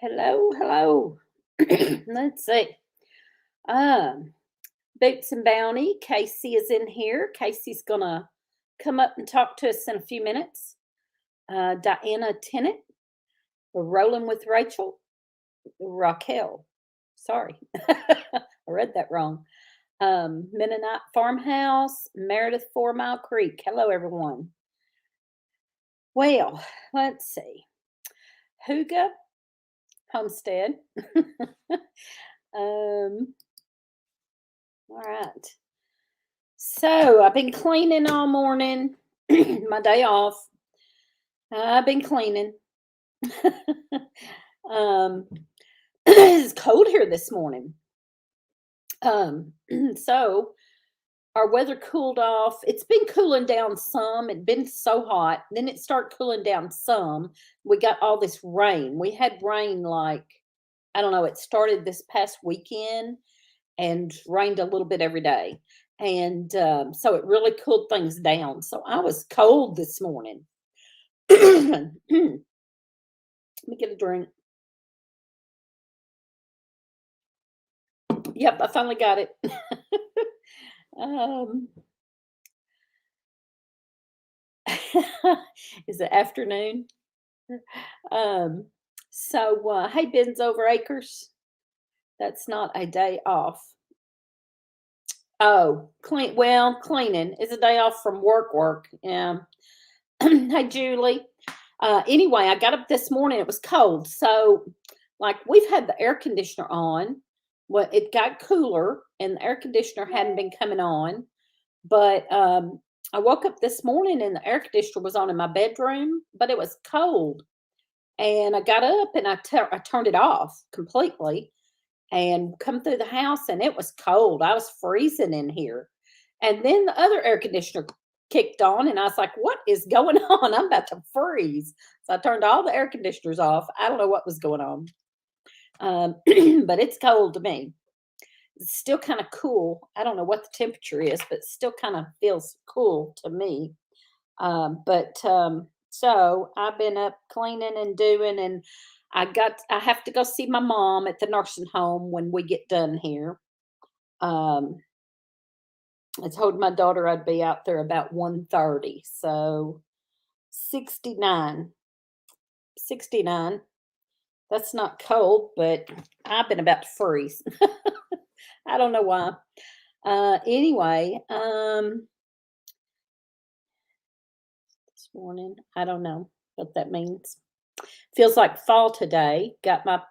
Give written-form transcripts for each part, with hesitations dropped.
Hello, hello. Let's see. Um, Boots and Bounty. Casey is in here. Casey's gonna come up and talk to us in a few minutes. Diana Tennant. We're rolling with Rachel. Raquel. Sorry, I read that wrong. Mennonite Farmhouse. Meredith 4 Mile Creek. Hello, everyone. Well, let's see. Huga Homestead. um, all right. So I've been cleaning all morning. My day off. I've been cleaning. um, it's cold here this morning. Um, so our weather cooled off. It's been cooling down some. It'd been so hot. Then it started cooling down some. We got all this rain. We had rain like, I don't know, it started this past weekend and rained a little bit every day. And so it really cooled things down. So I was cold this morning. Let me get a drink. Yep, I finally got it. um, is it afternoon? Um, hey, Ben's over Acres. That's not a day off. Oh, cleaning is a day off from work. Yeah. Hey, Julie. Anyway, I got up this morning. It was cold. So, like, we've had the air conditioner on. Well, it got cooler and the air conditioner hadn't been coming on. But I woke up this morning and the air conditioner was on in my bedroom, but it was cold. And I got up and I turned it off completely and come through the house and it was cold. I was freezing in here. And then the other air conditioner kicked on and I was like, what is going on? I'm about to freeze. So I turned all the air conditioners off. I don't know what was going on. But it's cold to me. It's still kind of cool. I don't know what the temperature is, but it still kind of feels cool to me. So I've been up cleaning and doing, and I have to go see my mom at the nursing home when we get done here. Um, I told my daughter I'd be out there about 1:30, so 69. 69. That's not cold, but I've been about to freeze. I don't know why. Anyway, this morning, I don't know what that means. Feels like fall today. Got my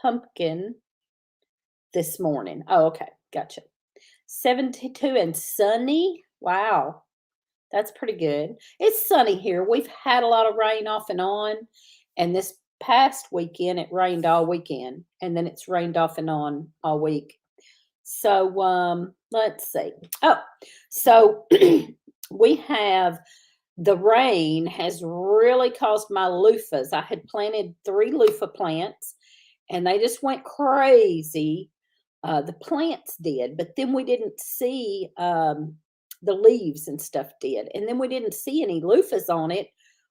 pumpkin this morning. Oh, okay. Gotcha. 72 and sunny. Wow. That's pretty good. It's sunny here. We've had a lot of rain off and on. And this past weekend, it rained all weekend. And then it's rained off and on all week. So let's see. Oh, so we have the rain has really caused my loofahs. I had planted 3 loofah plants and they just went crazy. The plants did, but then we didn't see the leaves and stuff did. And then we didn't see any loofahs on it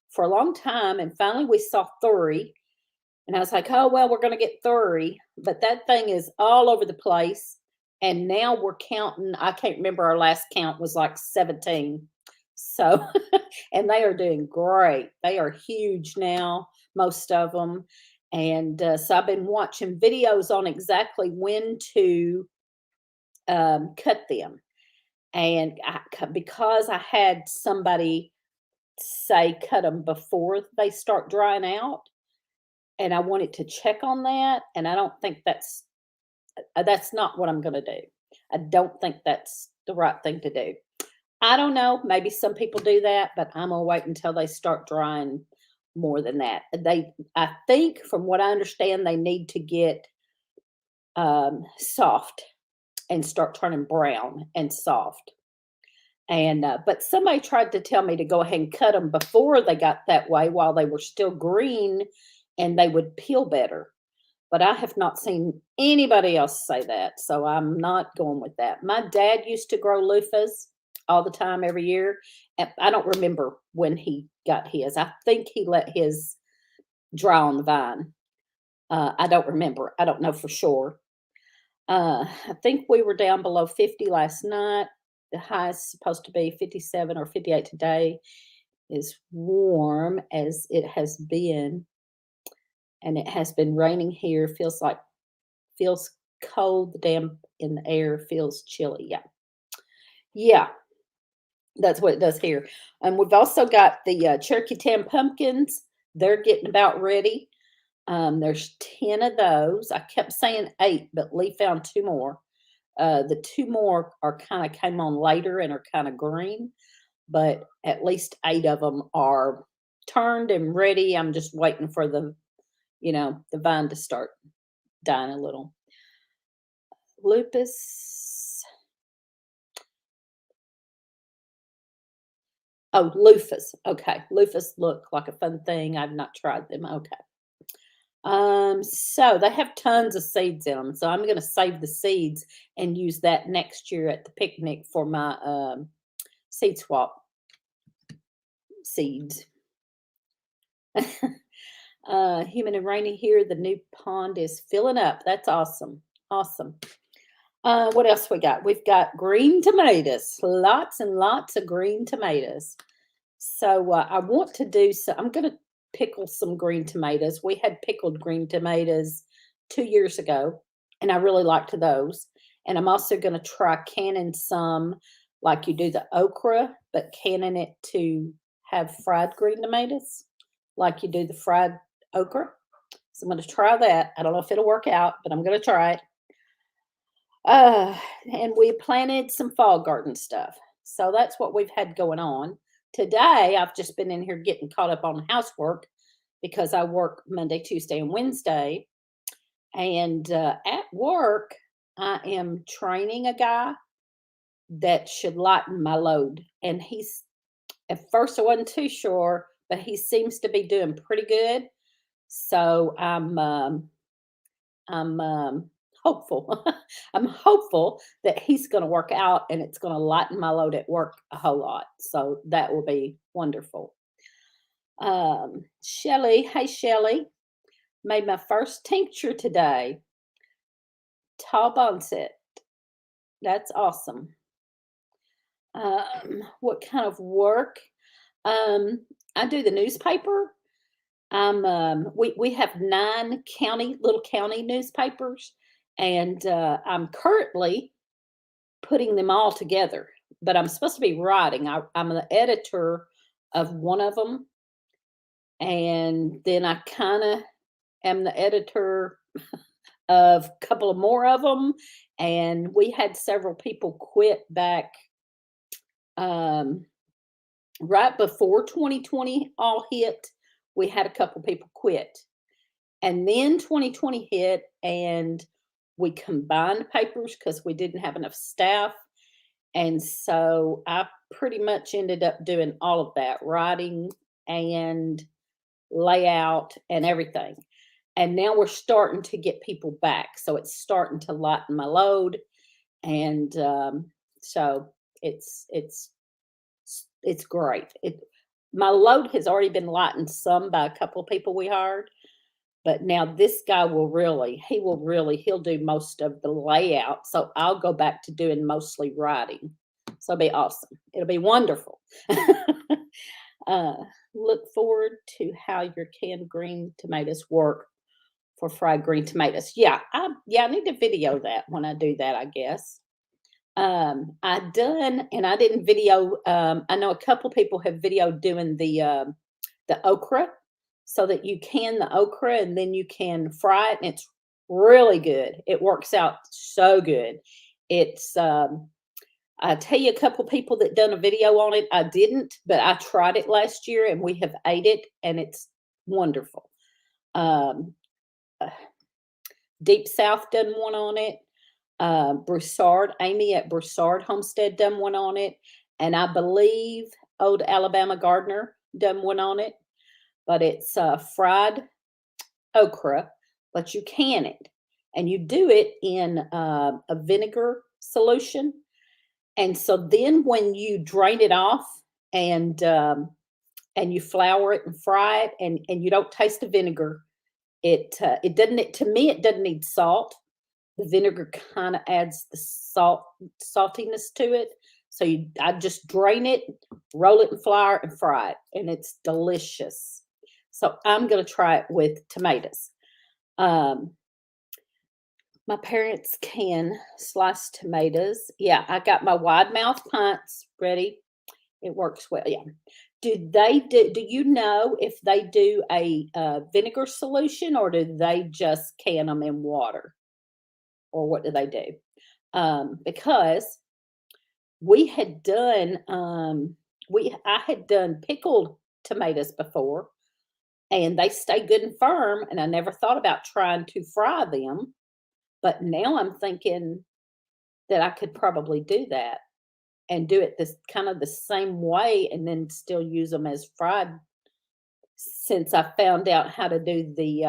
for a long time. And finally we saw 3. And I was like, oh, well, we're going to get 3. But that thing is all over the place. And now we're counting. I can't remember, our last count was like 17. So, and they are doing great. They are huge now, most of them. And so I've been watching videos on exactly when to cut them. And because I had somebody say cut them before they start drying out, and I wanted to check on that, and I don't think that's not what I'm going to do. I don't think that's the right thing to do. I don't know. Maybe some people do that, but I'm gonna wait until they start drying more than that. I think, from what I understand, they need to get soft and start turning brown and soft. And but somebody tried to tell me to go ahead and cut them before they got that way, while they were still green, and they would peel better. But I have not seen anybody else say that, so I'm not going with that. My dad used to grow loofahs all the time, every year. And I don't remember when he got his. I think he let his dry on the vine. I don't remember. I don't know for sure. I think we were down below 50 last night. The high is supposed to be 57 or 58 today. Is warm as it has been, and it has been raining here. Feels cold. The damp in the air feels chilly. Yeah, yeah, that's what it does here. And we've also got the Cherokee Tam pumpkins. They're getting about ready. There's 10 of those. I kept saying 8, but Lee found 2 more. The 2 more are kind of came on later and are kind of green, but at least 8 of them are turned and ready. I'm just waiting for the vine to start dying a little. Lupus. Oh, loofahs. Okay. Loofahs look like a fun thing. I've not tried them. Okay. So they have tons of seeds in them. So I'm going to save the seeds and use that next year at the picnic for my seed swap seeds. Humid and rainy here. The new pond is filling up. That's awesome. Awesome. What else we got? We've got green tomatoes. Lots and lots of green tomatoes. So I want to do so. I'm going to pickle some green tomatoes. We had pickled green tomatoes 2 years ago, and I really liked those. And I'm also going to try canning some, like you do the okra, but canning it to have fried green tomatoes, like you do the fried okra. So I'm going to try that. I don't know if it'll work out, but I'm going to try it. And we planted some fall garden stuff. So that's what we've had going on. Today, I've just been in here getting caught up on housework because I work Monday, Tuesday, and Wednesday. And at work, I am training a guy that should lighten my load. And he's, at first, I wasn't too sure, but he seems to be doing pretty good. So I'm hopeful. I'm hopeful that he's going to work out and it's going to lighten my load at work a whole lot. So that will be wonderful. Shelly, hey Shelly, made my first tincture today. Tall Bonset. That's awesome. What kind of work? I do the newspaper. We have 9 little county newspapers, and I'm currently putting them all together. But I'm supposed to be writing. I'm the editor of one of them, and then I kind of am the editor of a couple of more of them. And we had several people quit back right before 2020 all hit. We had a couple people quit. And then 2020 hit, and we combined papers because we didn't have enough staff. And so I pretty much ended up doing all of that, writing and layout and everything. And now we're starting to get people back. So it's starting to lighten my load. And so it's great. My load has already been lightened some by a couple of people we hired, but now this guy he'll do most of the layout. So I'll go back to doing mostly writing. So it'll be awesome. It'll be wonderful. Look forward to how your canned green tomatoes work for fried green tomatoes. Yeah, I need to video that when I do that, I guess. I didn't video. I know a couple people have videoed doing the okra, so that you can the okra and then you can fry it, and it's really good. It works out so good. It's I tell you, a couple people that done a video on it. I didn't, but I tried it last year, and we have ate it, and it's wonderful. Deep South done one on it. Broussard, Amy at Broussard Homestead done one on it. And I believe Old Alabama Gardener done one on it. But it's fried okra, but you can it. And you do it in a vinegar solution. And so then when you drain it off and you flour it and fry it, and you don't taste the vinegar, It doesn't, to me, it doesn't need salt. The vinegar kinda adds the saltiness to it. So I just drain it, roll it in flour, and fry it, and it's delicious. So I'm gonna try it with tomatoes. Um, my parents can slice tomatoes. Yeah, I got my wide mouth pints ready. It works well, yeah. Do you know if they do a, vinegar solution, or do they just can them in water? Or what do they do? Because we had done, I had done pickled tomatoes before, and they stay good and firm, and I never thought about trying to fry them, but now I'm thinking that I could probably do that and do it this kind of the same way and then still use them as fried, since I found out how to do the,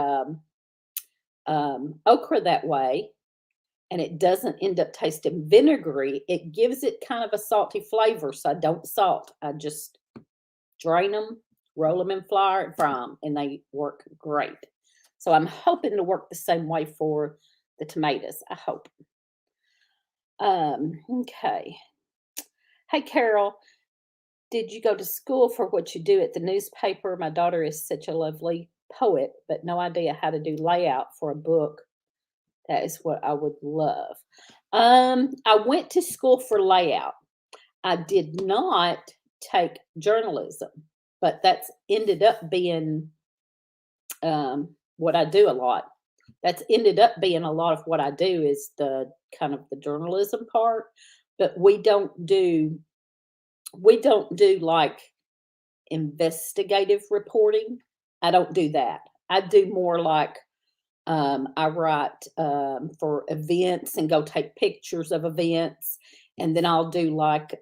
okra that way, and it doesn't end up tasting vinegary. It gives it kind of a salty flavor, so I don't salt. I just drain them, roll them in flour, and fry them, and they work great. So I'm hoping to work the same way for the tomatoes. I hope. Okay. Hey, Carol, did you go to school for what you do at the newspaper? My daughter is such a lovely poet, but no idea how to do layout for a book. That is what I would love. I went to school for layout. I did not take journalism, but that's ended up being what I do a lot. That's ended up being a lot of what I do is the kind of the journalism part, but we don't do like investigative reporting. I don't do that. I do more like I write for events and go take pictures of events, and then I'll do like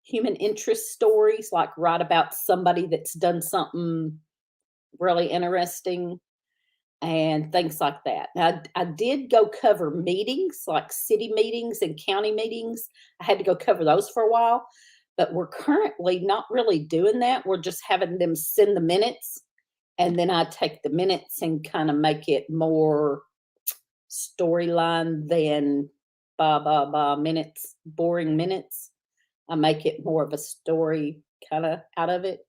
human interest stories, like write about somebody that's done something really interesting and things like that. Now, I did go cover meetings, like city meetings and county meetings. I had to go cover those for a while, but we're currently not really doing that. We're just having them send the minutes, and then I take the minutes and kind of make it more storyline than minutes, boring minutes. I make it more of a story kind of out of it.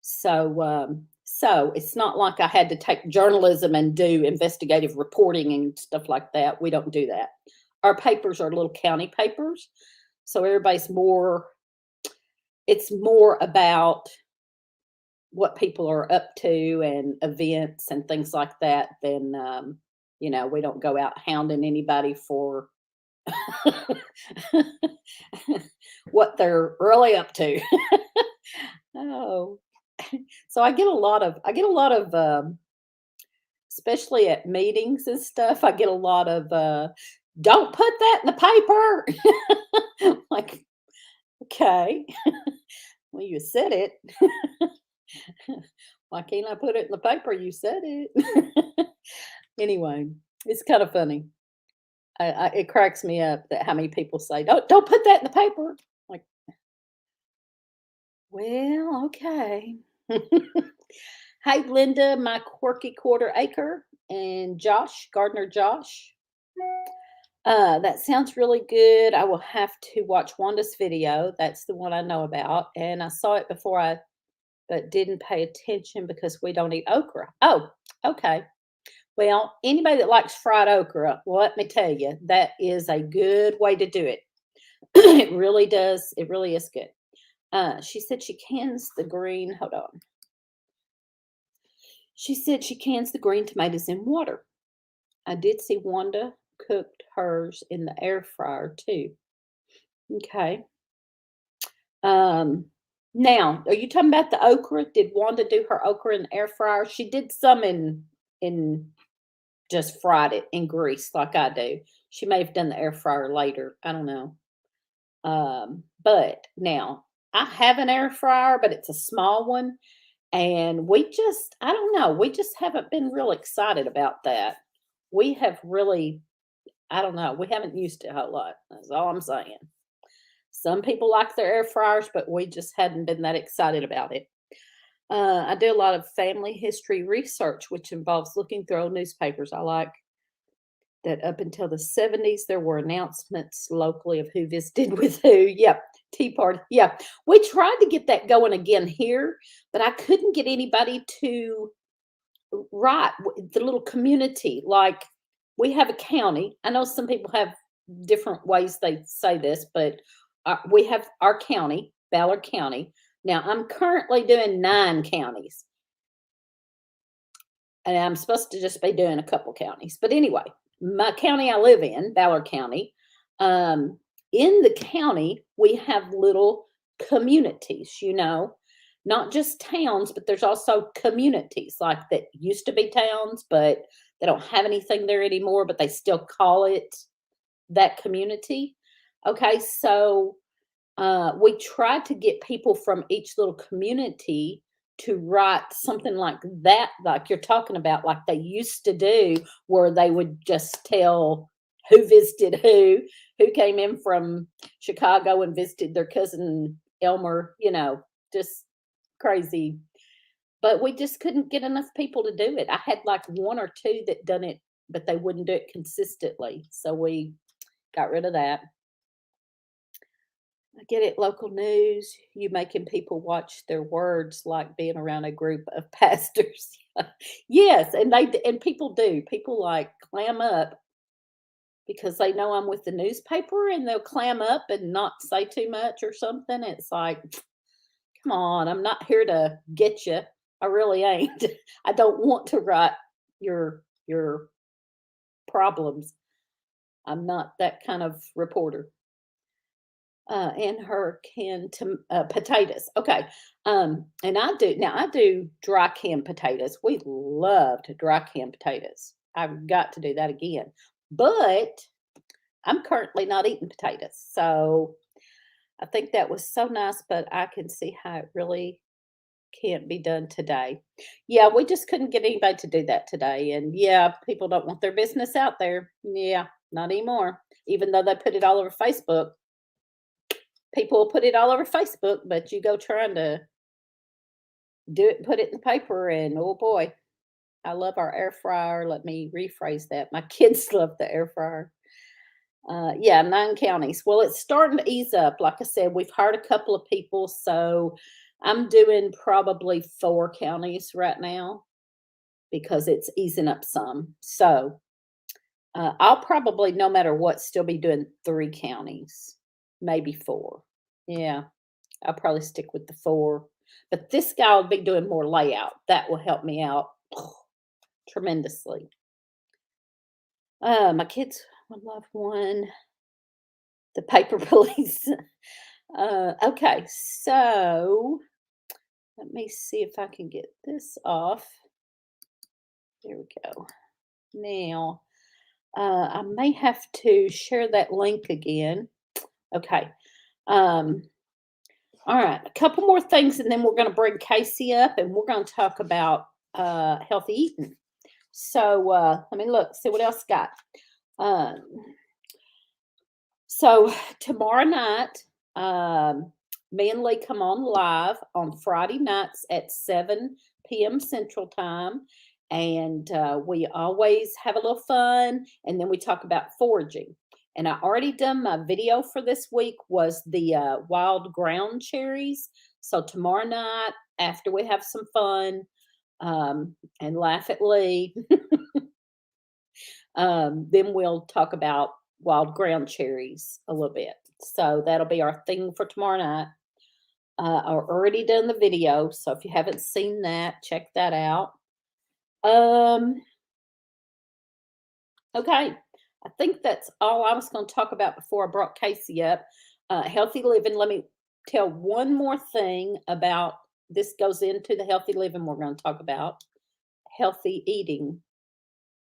So it's not like I had to take journalism and do investigative reporting and stuff like that. We don't do that. Our papers are little county papers, so it's more about what people are up to and events and things like that than we don't go out hounding anybody for what they're really up to. Oh, so I get a lot of especially at meetings and stuff. I get a lot of don't put that in the paper. Like, okay, well, you said it. Why can't I put it in the paper? You said it. Anyway, it's kind of funny. It cracks me up that how many people say, "Don't put that in the paper." Like, well, okay. Hi, Linda, my quirky quarter acre, and Josh, Gardner Josh. That sounds really good. I will have to watch Wanda's video. That's the one I know about, and I saw it before but didn't pay attention because we don't eat okra. Oh, okay. Well, anybody that likes fried okra, well, let me tell you, that is a good way to do it. It really does. It really is good. She said she cans the green. Hold on. She said she cans the green tomatoes in water. I did see Wanda cooked hers in the air fryer too. Okay. Um, Now, are you talking about the okra? Did Wanda do her okra in the air fryer? She did some in just fried it in grease like I do. She may have done the air fryer later. I don't know. But now I have an air fryer, but it's a small one. And I don't know, we just haven't been real excited about that. We have really, I don't know, we haven't used it a whole lot. That's all I'm saying. Some people like their air fryers, but we just hadn't been that excited about it. I do a lot of family history research, which involves looking through old newspapers. I like that up until the 70s, there were announcements locally of who visited with who. Yep. Tea Party. Yeah. We tried to get that going again here, but I couldn't get anybody to write the little community. Like we have a county. I know some people have different ways they say this, but we have our county, Ballard County. Now I'm currently doing 9 counties, and I'm supposed to just be doing a couple counties. But anyway, my county I live in, Ballard County, um, in the county, we have little communities, not just towns, but there's also communities like that used to be towns, but they don't have anything there anymore, but they still call it that community. Okay, so we tried to get people from each little community to write something like that, like you're talking about, like they used to do, where they would just tell who visited who came in from Chicago and visited their cousin Elmer, just crazy. But we just couldn't get enough people to do it. I had like 1 or 2 that done it, but they wouldn't do it consistently. So we got rid of that. I get it, local news, you making people watch their words like being around a group of pastors. Yes, and people do. People like clam up because they know I'm with the newspaper and they'll clam up and not say too much or something. It's like, come on, I'm not here to get you. I really ain't. I don't want to write your problems. I'm not that kind of reporter. And her canned potatoes. Okay. And I do dry canned potatoes. We loved dry canned potatoes. I've got to do that again. But I'm currently not eating potatoes. So I think that was so nice, but I can see how it really can't be done today. Yeah, we just couldn't get anybody to do that today. And yeah, people don't want their business out there. Yeah, not anymore. Even though they put it all over Facebook. People will put it all over Facebook, but you go trying to do it, put it in the paper, and oh boy, I love our air fryer. Let me rephrase that. My kids love the air fryer. Yeah, 9 counties. Well, it's starting to ease up. Like I said, we've hired a couple of people, so I'm doing probably 4 counties right now because it's easing up some. So I'll probably, no matter what, still be doing 3 counties, maybe 4. Yeah, I'll probably stick with the 4. But this guy will be doing more layout. That will help me out tremendously. My kids would love one. The paper police. Okay, so let me see if I can get this off. There we go. Now, I may have to share that link again. Okay. All right, a couple more things, and then we're going to bring Casey up, and we're going to talk about healthy eating. So let me look, see what else got. Um, so tomorrow night, me and Lee come on live on Friday nights at 7 p.m. Central Time. And we always have a little fun. And then we talk about foraging. And I already done my video for this week was the wild ground cherries. So tomorrow night, after we have some fun and laugh at Lee, then we'll talk about wild ground cherries a little bit. So that'll be our thing for tomorrow night. I've already done the video, so if you haven't seen that, check that out. Okay, I think that's all I was going to talk about before I brought Casey up. Healthy living. Let me tell one more thing about this. Goes into the healthy living we're going to talk about. Healthy eating,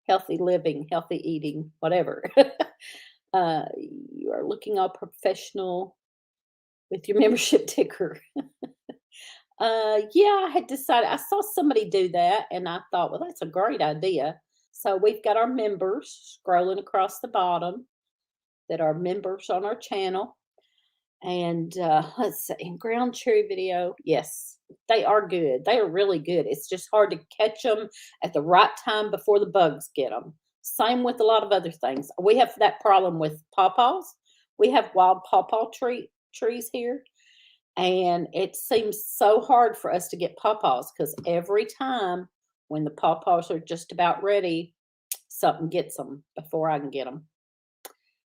healthy living, healthy eating, whatever. You are looking all professional with your membership ticker. Yeah, I had decided, I saw somebody do that and I thought, well, that's a great idea. So we've got our members scrolling across the bottom that are members on our channel. And let's see, ground cherry video. Yes, They are good. They are really good. It's just hard to catch them at the right time before the bugs get them. Same with a lot of other things. We have that problem with pawpaws. We have wild pawpaw trees here, and it seems so hard for us to get pawpaws because every time when the pawpaws are just about ready, something gets them before I can get them.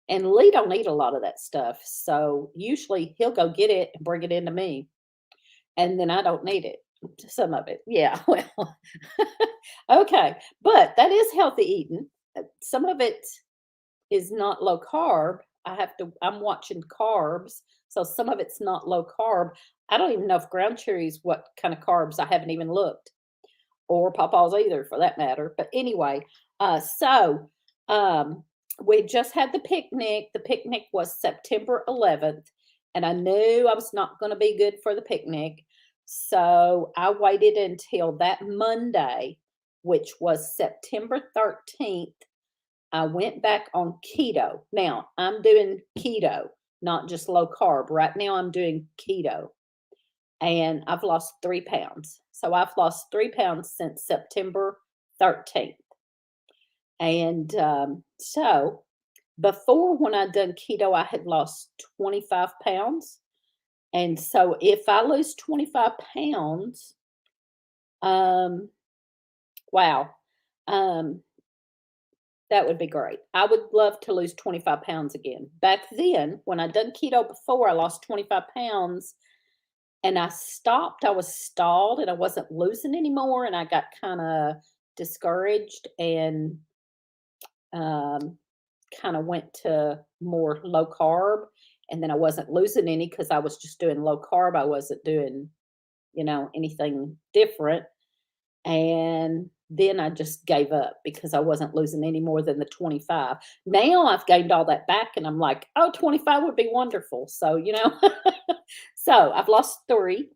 And Lee don't eat a lot of that stuff, so usually he'll go get it and bring it into me, and then I don't need it. Some of it, yeah. Well, okay, but that is healthy eating. Some of it is not low carb. I'm watching carbs, so some of it's not low carb. I don't even know if ground cherries what kind of carbs. I haven't even looked, or pawpaws either, for that matter. But anyway, so we just had the picnic. The picnic was September 11th, and I knew I was not going to be good for the picnic. So I waited until that Monday, which was September 13th. I went back on keto. Now I'm doing keto, not just low carb. Right now I'm doing keto, and I've lost 3 pounds. So I've lost 3 pounds since September 13th. And so before, when I'd done keto, I had lost 25 pounds. And so if I lose 25 pounds, wow, um, that would be great. I would love to lose 25 pounds again. Back then, when I'd done keto before, I lost 25 pounds and I stopped. I was stalled and I wasn't losing anymore. And I got kind of discouraged and kind of went to more low carb. And then I wasn't losing any because I was just doing low carb. I wasn't doing, anything different. And then I just gave up because I wasn't losing any more than the 25. Now I've gained all that back and I'm like, oh, 25 would be wonderful. So, so I've lost 3.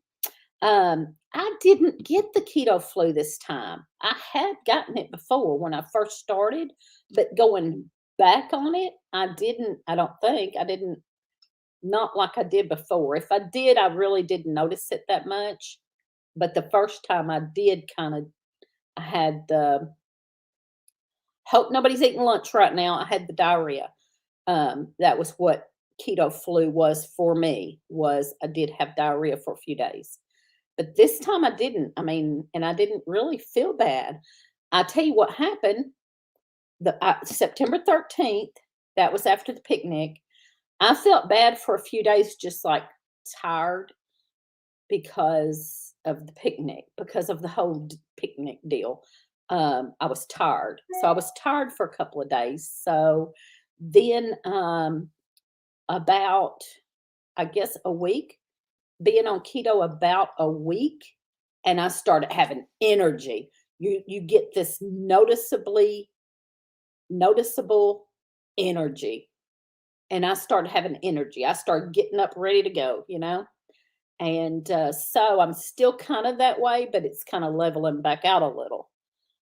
I didn't get the keto flu this time. I had gotten it before when I first started, but going back on it, I don't think, I didn't, not like I did before. If I did, I really didn't notice it that much. But the first time I did I had the, hope nobody's eating lunch right now. I had the diarrhea. That was what keto flu was for me, was I did have diarrhea for a few days. But this time I didn't. And I didn't really feel bad. I tell you what happened. September 13th, that was after the picnic. I felt bad for a few days, just like tired because of the picnic, because of the whole picnic deal. I was tired. So I was tired for a couple of days. So then about, I guess, a week, being on keto about a week, and I started having energy. You get this noticeable energy. And I started having energy. I started getting up ready to go, And so I'm still kind of that way, but it's kind of leveling back out a little.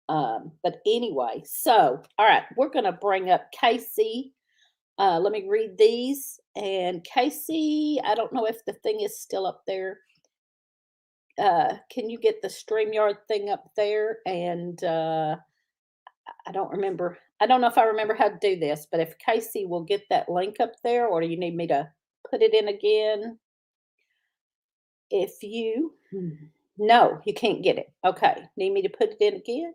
But anyway, so, all right, we're going to bring up Casey. Let me read these. And Casey, I don't know if the thing is still up there. Can you get the StreamYard thing up there? And I don't know if I remember how to do this, but if Casey will get that link up there, or do you need me to put it in again? No, you can't get it. Okay. Need me to put it in again?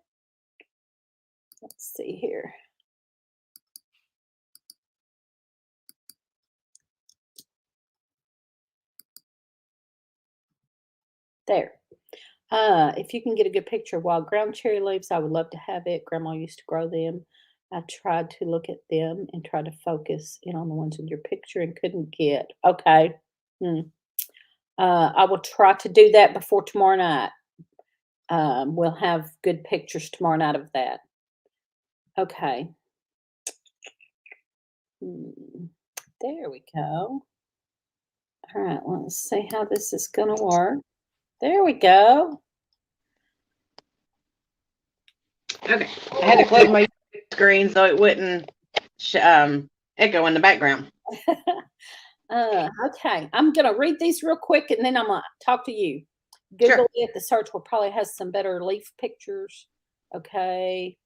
Let's see here. There. If you can get a good picture of wild ground cherry leaves, I would love to have it. Grandma used to grow them. I tried to look at them and try to focus in on the ones in your picture and couldn't get. Okay. I will try to do that before tomorrow night. We'll have good pictures tomorrow night of that. Okay. There we go. All right, let's see how this is going to work. There we go. Okay. I had to close my screen so it wouldn't echo in the background. Okay. I'm going to read these real quick and then I'm going to talk to you. Google Sure. it. The search will probably has some better leaf pictures. Okay.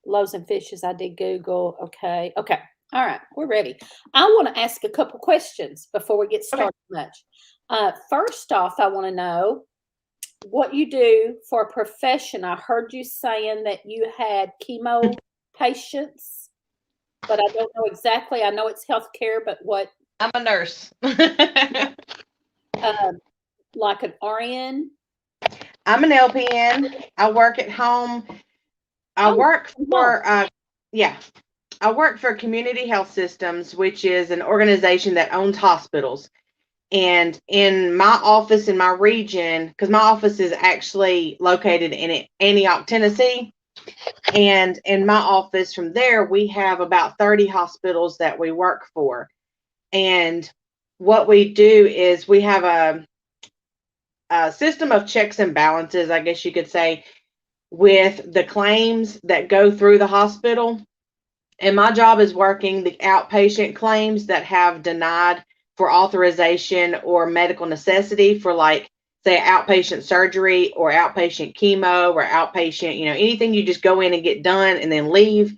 Loaves and fishes, I did Google. Okay. Okay. All right. We're ready. I want to ask a couple questions before we get Okay. started much. First off, I want to know what you do for a profession. I heard you saying that you had chemo patients, but I don't know exactly. I know it's healthcare, but what, I'm a nurse. like an RN? I'm an LPN. I work at home. I Oh, work from home. for, yeah, I work for Community Health Systems, which is an organization that owns hospitals. And in my office in my region, because my office is actually located in Antioch, Tennessee, and in my office from there, we have about 30 hospitals that we work for. And what we do is we have a system of checks and balances, I guess you could say, with the claims that go through the hospital. And my job is working the outpatient claims that have denied for authorization or medical necessity for, like, say, outpatient surgery or outpatient chemo or outpatient, anything you just go in and get done and then leave.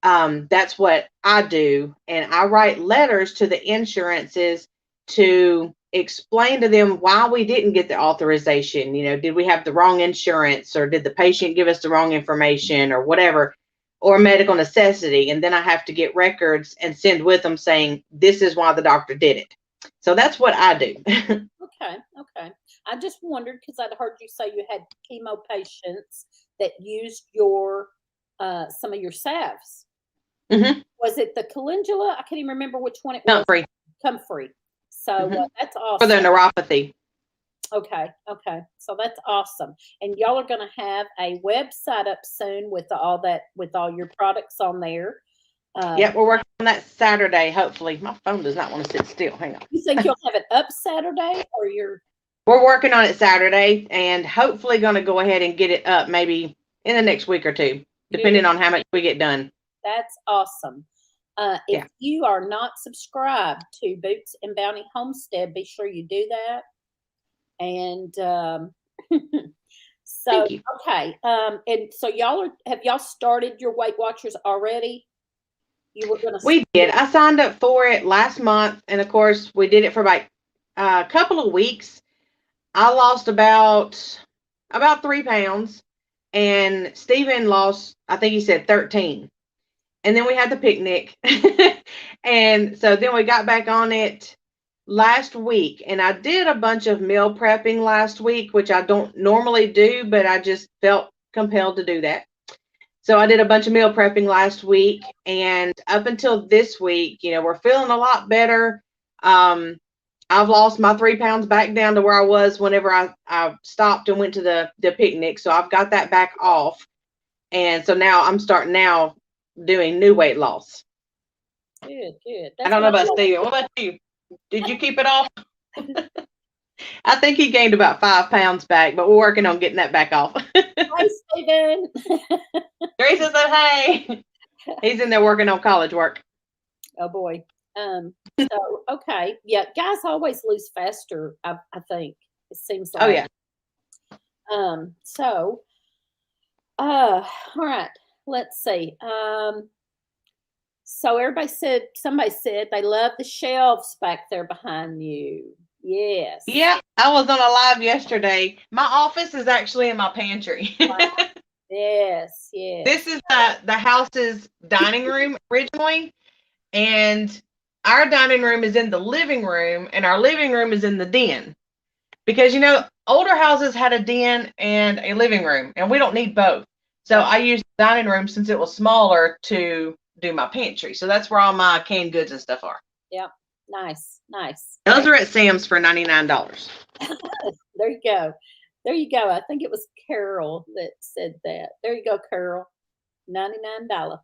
That's what I do. And I write letters to the insurances to explain to them why we didn't get the authorization. Did we have the wrong insurance, or did the patient give us the wrong information, or whatever, or medical necessity. And then I have to get records and send with them saying, this is why the doctor did it. So that's what I do. Okay. Okay. I just wondered because I'd heard you say you had chemo patients that used your some of your salves. Mm-hmm. Was it the calendula? I can't even remember which one it was. Comfrey. Comfrey. So Mm-hmm. that's For the awesome. neuropathy. Okay. Okay. So that's awesome. And y'all are going to have a website up soon with all that, with all your products on there. Yep, we're working on that Saturday, hopefully. My phone does not want to sit still. Hang on. You think you'll have it up Saturday, or you're? We're working on it Saturday and hopefully going to go ahead and get it up maybe in the next week or two, depending on how much we get done. That's awesome. If you are not subscribed to Boots and Bounty Homestead, be sure you do that. And so, okay. And so have y'all started your Weight Watchers already? You were going to. We did. I signed up for it last month. And of course, we did it for about a couple of weeks. I lost about 3 pounds, and Stephen lost, I think he said 13. And then we had the picnic. And so then we got back on it last week. And I did a bunch of meal prepping last week, which I don't normally do, but I just felt compelled to do that. So I did a bunch of meal prepping last week. And up until this week, we're feeling a lot better. I've lost my 3 pounds back down to where I was whenever I stopped and went to the picnic. So I've got that back off. And so now I'm starting doing new weight loss. Good, good. I don't know about Steven. What about you? Did you keep it off? I think he gained about 5 pounds back, but we're working on getting that back off. Hi, Steven. Teresa said, hey. He's in there working on college work. Oh, boy. So, okay. Yeah, guys always lose faster, I think. It seems like. Oh, yeah. So, all right. Let's see. So somebody said they love the shelves back there behind you. Yes. Yeah, I was on a live yesterday. My office is actually in my pantry. Wow. Yes, yes. This is the house's dining room originally, and our dining room is in the living room, and our living room is in the den. Because, older houses had a den and a living room, and we don't need both. So I used the dining room since it was smaller to do my pantry. So that's where all my canned goods and stuff are. Yep. Nice, nice. Those are at Sam's for $99. There you go. There you go. I think it was Carol that said that. There you go, Carol. $99.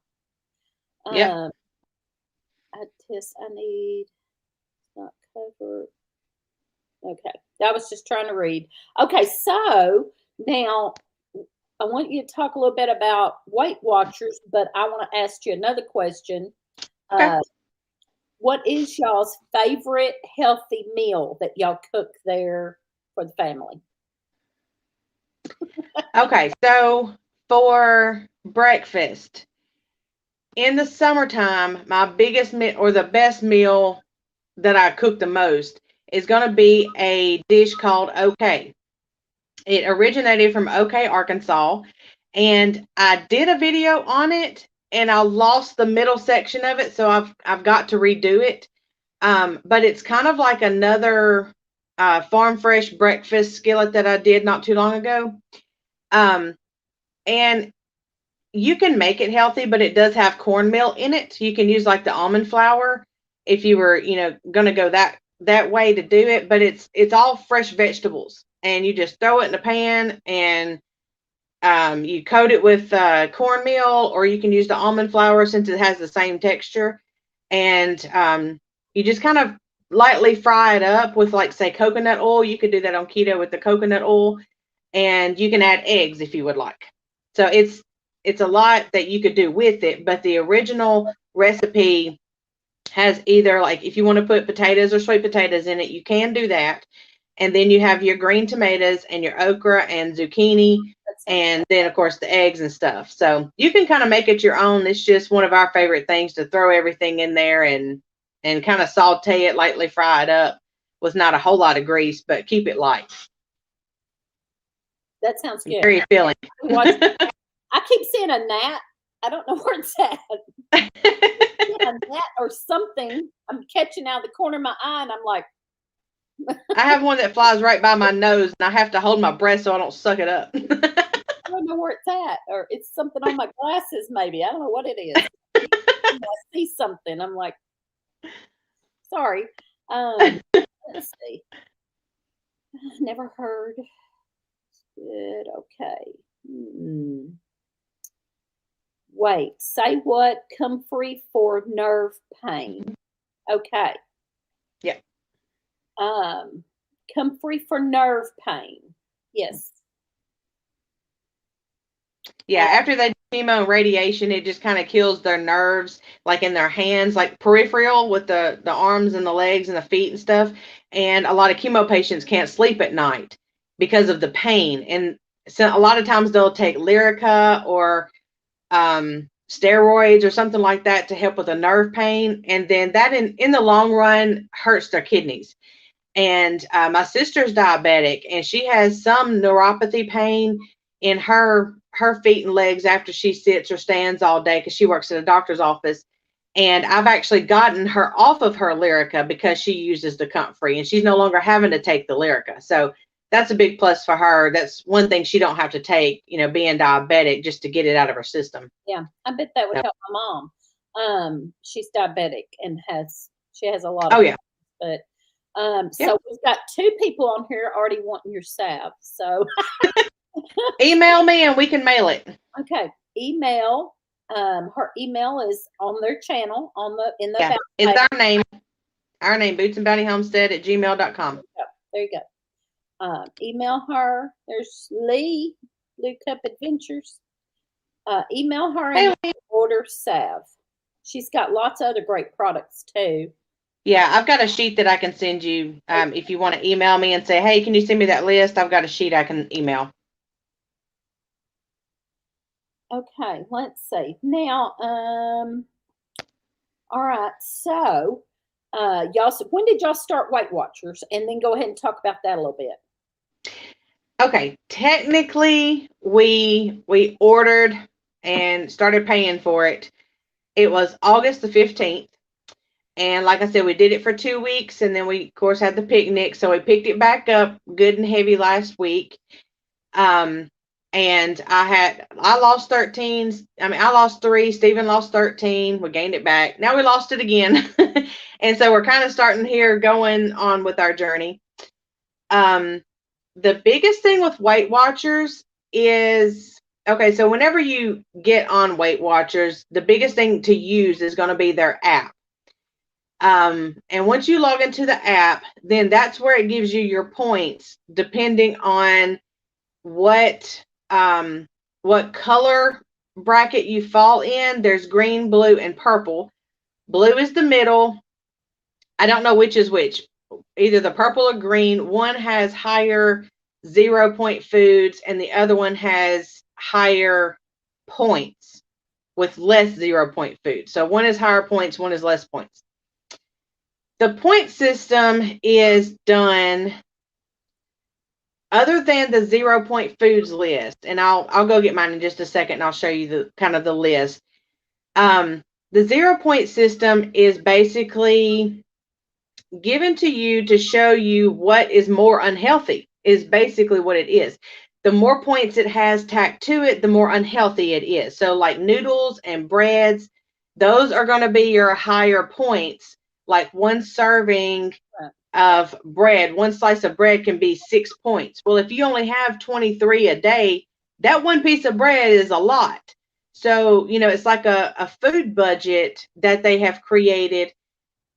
Yeah. I need not covered. Okay. I was just trying to read. Okay, so now I want you to talk a little bit about Weight Watchers, but I want to ask you another question. Okay. What is y'all's favorite healthy meal that y'all cook there for the family? Okay, so for breakfast in the summertime, my biggest meal or the best meal that I cook the most is going to be a dish called OK. It originated from OK, Arkansas, and I did a video on it, and I lost the middle section of it, so I've got to redo it. But it's kind of like another farm fresh breakfast skillet that I did not too long ago. And you can make it healthy, but it does have cornmeal in it. You can use like the almond flour if you were, going to go that way to do it. But it's all fresh vegetables, and you just throw it in a pan, and you coat it with cornmeal, or you can use the almond flour since it has the same texture, and you just kind of lightly fry it up with, like, say, coconut oil. You could do that on keto with the coconut oil, and you can add eggs if you would like. So it's a lot that you could do with it, but the original recipe has either, like, if you want to put potatoes or sweet potatoes in it, you can do that. And then you have your green tomatoes and your okra and zucchini, and then, of course, the eggs and stuff. So you can kind of make it your own. It's just one of our favorite things to throw everything in there and kind of saute it, lightly fry it up with not a whole lot of grease, but keep it light. That sounds good. Very filling. I keep seeing a gnat. I don't know where it's at. A gnat or something. I'm catching out of the corner of my eye, and I'm like, I have one that flies right by my nose, and I have to hold my breath so I don't suck it up. I don't know where it's at, or it's something on my glasses, maybe. I don't know what it is. I see something. I'm like, sorry. Let's see. Never heard. Good. Okay. Wait. Say what? Comfrey for nerve pain. Okay. Yeah. Comfrey for nerve pain. Yes. Yeah, after they do chemo and radiation, it just kind of kills their nerves, like in their hands, like peripheral with the arms and the legs and the feet and stuff. And a lot of chemo patients can't sleep at night because of the pain. And so a lot of times they'll take Lyrica or steroids or something like that to help with the nerve pain. And then that in the long run hurts their kidneys. And my sister's diabetic, and she has some neuropathy pain in her feet and legs after she sits or stands all day because she works at a doctor's office. And I've actually gotten her off of her Lyrica because she uses the Comfrey, and she's no longer having to take the Lyrica. So that's a big plus for her. That's one thing she don't have to take, being diabetic, just to get it out of her system. Yeah, I bet that would help my mom. She's diabetic and she has a lot of yeah. But so we've got 2 people on here already wanting your salve. So email me and we can mail it. Okay, email. Her email is on their channel in the it's our name, bootsandbountyhomestead@gmail.com. There you go. Email her. There's Lee Cup Adventures. Email her and order salve. She's got lots of other great products too. Yeah, I've got a sheet that I can send you if you want to email me and say, hey, can you send me that list? I've got a sheet I can email. Okay, let's see. Now, all right, so y'all, when did y'all start Weight Watchers? And then go ahead and talk about that a little bit. Okay, technically we ordered and started paying for it. It was August the 15th. And like I said, we did it for 2 weeks, and then we, of course, had the picnic. So we picked it back up good and heavy last week. And I lost 13. I lost 3. Stephen lost 13. We gained it back. Now we lost it again. And so we're kind of starting here going on with our journey. The biggest thing with Weight Watchers is, okay, so whenever you get on Weight Watchers, the biggest thing to use is going to be their app. And once you log into the app, then that's where it gives you your points, depending on what color bracket you fall in. There's green, blue, and purple. Blue is the middle. I don't know which is which, either the purple or green. One has higher 0 point foods, and the other one has higher points with less 0 point foods. So one is higher points, one is less points. The point system is done other than the 0 point foods list, and I'll go get mine in just a second, and I'll show you the kind of the list. The 0 point system is basically given to you to show you what is more unhealthy, is basically what it is. The more points it has tacked to it, the more unhealthy it is. So like noodles and breads, those are going to be your higher points. Like one serving of bread, one slice of bread can be 6 points. Well, if you only have 23 a day, that one piece of bread is a lot. So, it's like a food budget that they have created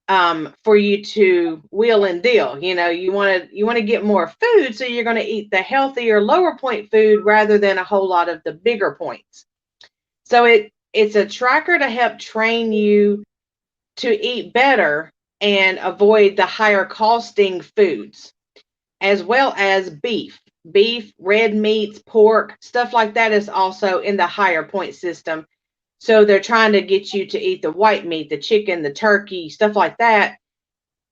for you to wheel and deal. You want to get more food, so you're going to eat the healthier lower point food rather than a whole lot of the bigger points. So it's a tracker to help train you to eat better and avoid the higher costing foods, as well as beef, red meats, pork, stuff like that is also in the higher point system. So they're trying to get you to eat the white meat, the chicken, the turkey, stuff like that,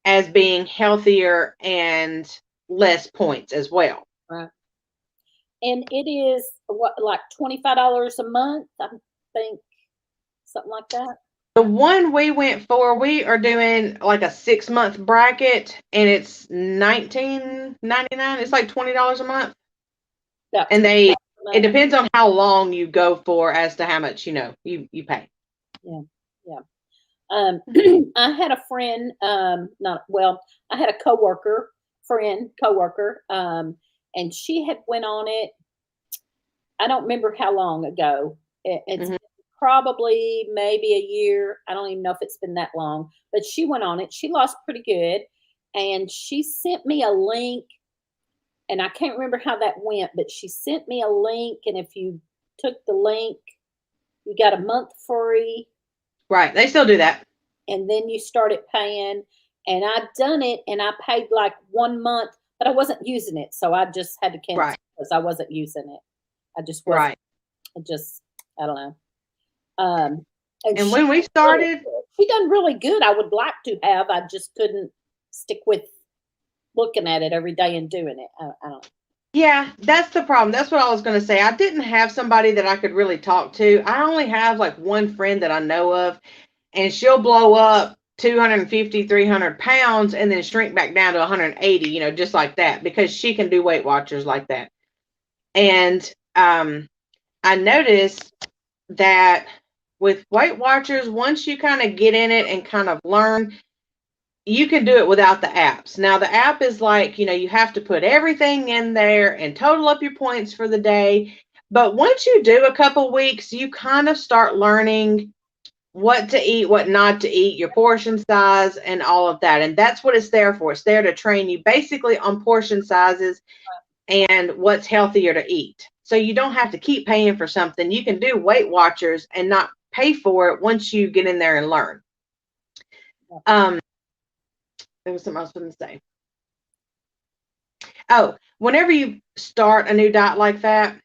as being healthier and less points as well. Right. And it is what, like $25 a month, I think, something like that. The one we went for, we are doing like a 6-month bracket, and it's $19.99. It's like $20 a month. Yeah. And it depends on how long you go for as to how much you pay. Yeah. I had a friend, I had a coworker, and she had went on it. I don't remember how long ago. It's probably maybe a year. I don't even know if it's been that long, but she went on it. She lost pretty good, and she sent me a link, and I can't remember how that went, but she sent me a link, and if you took the link, you got a month free. Right. They still do that. And then you started paying, and I'd done it, and I paid like 1 month, but I wasn't using it. So I just had to cancel because I wasn't using it. I just wasn't. I don't know. And when we started, she done really good. I would like to have. I just couldn't stick with looking at it every day and doing it. I don't. Yeah, that's the problem. That's what I was going to say. I didn't have somebody that I could really talk to. I only have like one friend that I know of, and she'll blow up 250, 300 pounds and then shrink back down to 180, just like that, because she can do Weight Watchers like that. And I noticed that with Weight Watchers, once you kind of get in it and kind of learn, you can do it without the apps. Now, the app is like, you have to put everything in there and total up your points for the day. But once you do a couple weeks, you kind of start learning what to eat, what not to eat, your portion size, and all of that. And that's what it's there for. It's there to train you basically on portion sizes and what's healthier to eat. So you don't have to keep paying for something. You can do Weight Watchers and not pay for it once you get in there and learn. There was something else I was going to say. Oh, whenever you start a new diet like that,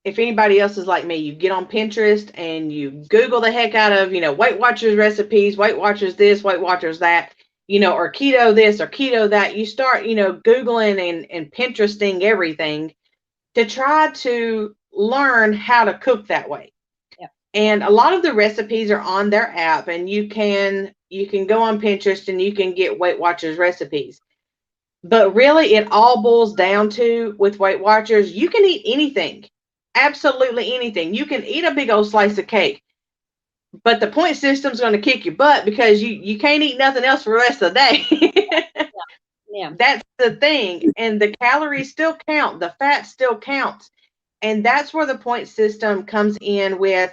if anybody else is like me, you get on Pinterest and you Google the heck out of, Weight Watchers recipes, Weight Watchers this, Weight Watchers that, or keto this or keto that. You start, Googling and Pinteresting everything to try to learn how to cook that way. Yeah. And a lot of the recipes are on their app, and you can go on Pinterest and you can get Weight Watchers recipes. But really, it all boils down to, with Weight Watchers, you can eat anything. Absolutely anything. You can eat a big old slice of cake, but the point system's going to kick your butt because you can't eat nothing else for the rest of the day. Yeah. That's the thing. And the calories still count. The fat still counts. And that's where the point system comes in with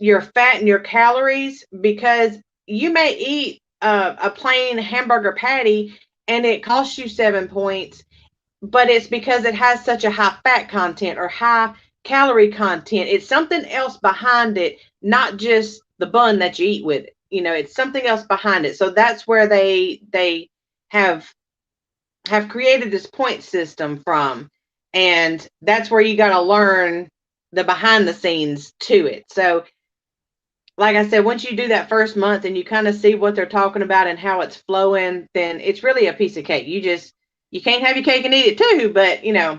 your fat and your calories, because you may eat a plain hamburger patty and it costs you 7 points, but it's because it has such a high fat content or high calorie content. It's something else behind it, not just the bun that you eat with it. It's something else behind it. So that's where they have have created this point system from. And that's where you got to learn the behind the scenes to it. So, like I said, once you do that first month and you kind of see what they're talking about and how it's flowing, then it's really a piece of cake. You can't have your cake and eat it too, but Yeah.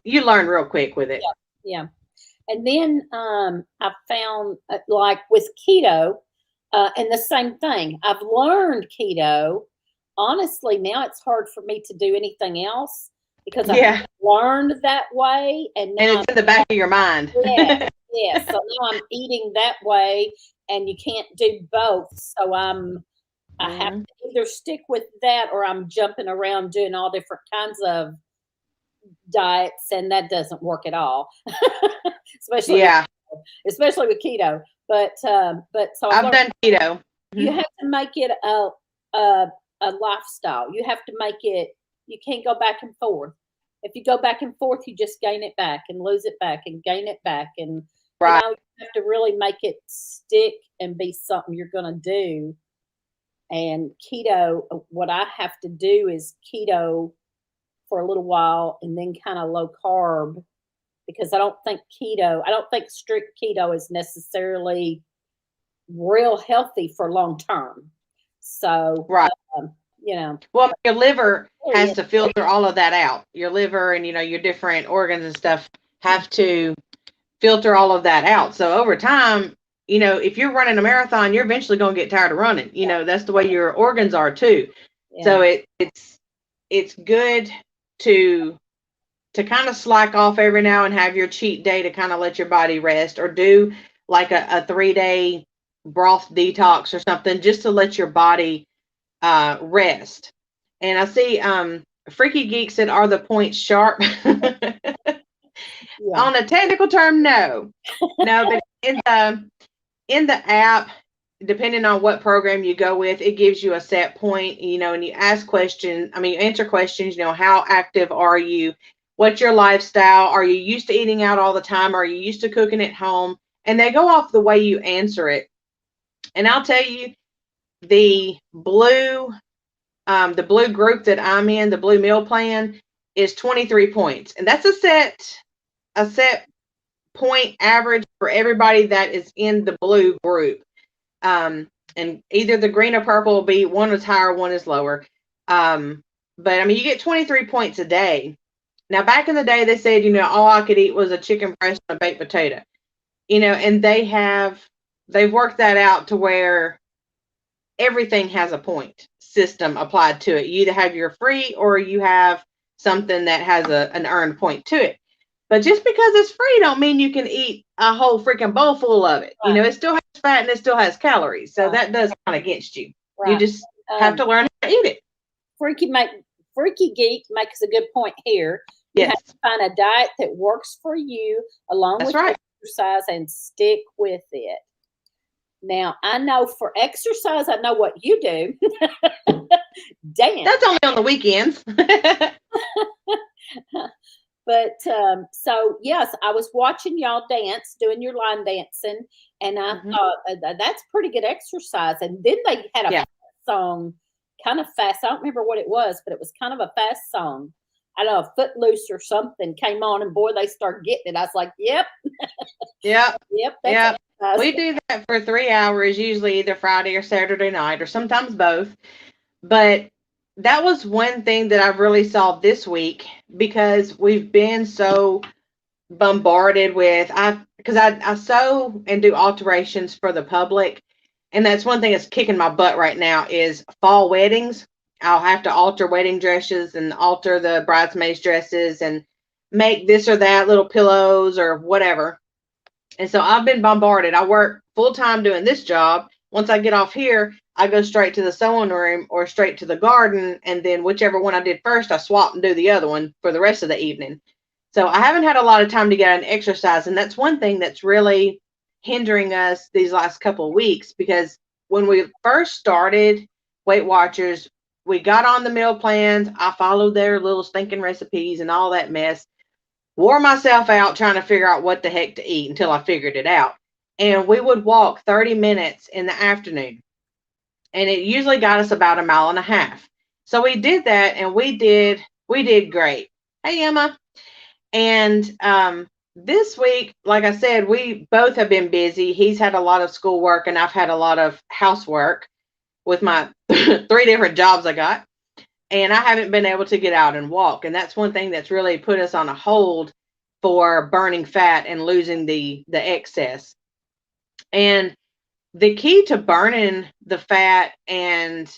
you learn real quick with it. Yeah. And then I found like with keto, and the same thing. I've learned keto. Honestly, now it's hard for me to do anything else because I've learned that way, and now it's in the back of your mind. Yeah. So now I'm eating that way, and you can't do both. So I have to either stick with that, or I'm jumping around doing all different kinds of diets, and that doesn't work at all. especially with keto. But so I've done keto. You have to make it a lifestyle. You have to make it. You can't go back and forth. If you go back and forth, you just gain it back and lose it back and gain it back, and you have to really make it stick and be something you're going to do. And keto, what I have to do is keto for a little while and then kind of low carb, because I don't think strict keto is necessarily real healthy for long term. So, well, your liver has to filter all of that out. Your liver and, your different organs and stuff have to filter all of that out. So over time, if you're running a marathon, you're eventually going to get tired of running. That's the way your organs are too. Yeah. So it's good to kind of slack off every now and have your cheat day to kind of let your body rest, or do like a 3-day broth detox or something, just to let your body rest. And I see Freaky Geek said, are the points sharp? On a technical term, no, but in the app, depending on what program you go with, it gives you a set point, and you ask questions. You answer questions, how active are you? What's your lifestyle? Are you used to eating out all the time? Are you used to cooking at home? And they go off the way you answer it. And I'll tell you, the blue group that I'm in, the blue meal plan, is 23 points. And that's a set point average for everybody that is in the blue group. And either the green or purple will be, one is higher, one is lower. But you get 23 points a day. Now, back in the day, they said, all I could eat was a chicken breast and a baked potato, and they've worked that out to where everything has a point system applied to it. You either have your free or you have something that has an earned point to it. But just because it's free don't mean you can eat a whole freaking bowl full of it. Right. It still has fat and it still has calories. So that does count against you. Right. You just have to learn how to eat it. Freaky Geek makes a good point here. You have to find a diet that works for you along with exercise and stick with it. Now, I know for exercise, I know what you do. Dance. That's only on the weekends. But so yes, I was watching y'all dance, doing your line dancing, and I thought that's pretty good exercise. And then they had a song, kind of fast. I don't remember what it was, but it was kind of a fast song. I don't know, Footloose or something came on, and boy, they started getting it. I was like, yep. Yep. We do that for 3 hours, usually either Friday or Saturday night, or sometimes both. But that was one thing that I really saw this week, because we've been so bombarded with, because I sew and do alterations for the public. And that's one thing that's kicking my butt right now is fall weddings. I'll have to alter wedding dresses and alter the bridesmaids dresses and make this or that little pillows or whatever. And so I've been bombarded. I work full time doing this job. Once I get off here, I go straight to the sewing room or straight to the garden. And then whichever one I did first, I swap and do the other one for the rest of the evening. So I haven't had a lot of time to get out and exercise. And that's one thing that's really hindering us these last couple of weeks, because when we first started Weight Watchers, we got on the meal plans. I followed their little stinking recipes and all that mess. Wore myself out trying to figure out what the heck to eat until I figured it out. And we would walk 30 minutes in the afternoon. And it usually got us about 1.5 miles. So we did that, and we did great. Hey, Emma. And this week, like I said, we both have been busy. He's had a lot of schoolwork, and I've had a lot of housework with my 3 different jobs I got. And I haven't been able to get out and walk. And that's one thing that's really put us on a hold for burning fat and losing the excess. And the key to burning the fat and,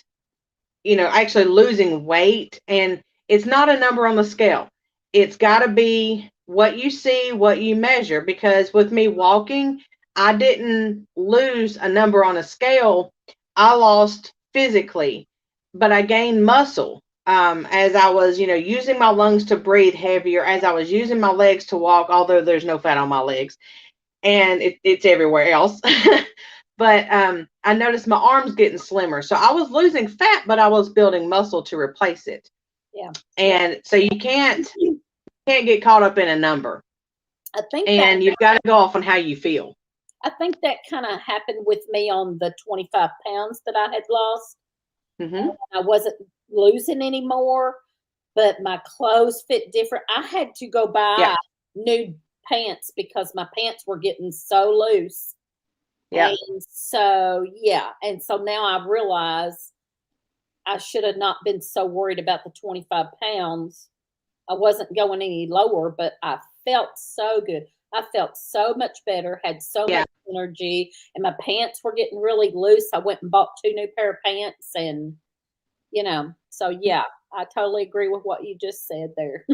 actually losing weight, and it's not a number on the scale. It's got to be what you see, what you measure, because with me walking, I didn't lose a number on a scale. I lost physically, but I gained muscle as I was, using my lungs to breathe heavier, as I was using my legs to walk, although there's no fat on my legs, and it's everywhere else. But I noticed my arms getting slimmer. So I was losing fat, but I was building muscle to replace it. Yeah. And so you can't get caught up in a number. I think you've got to go off on how you feel. I think that kind of happened with me on the 25 pounds that I had lost. Mm-hmm. I wasn't losing anymore, but my clothes fit different. I had to go buy new pants because my pants were getting so loose. Yeah. And so, and so now I realize I should have not been so worried about the 25 pounds. I wasn't going any lower, but I felt so good. I felt so much better, had so much energy, and my pants were getting really loose. I went and bought 2 new pair of pants, and, so I totally agree with what you just said there.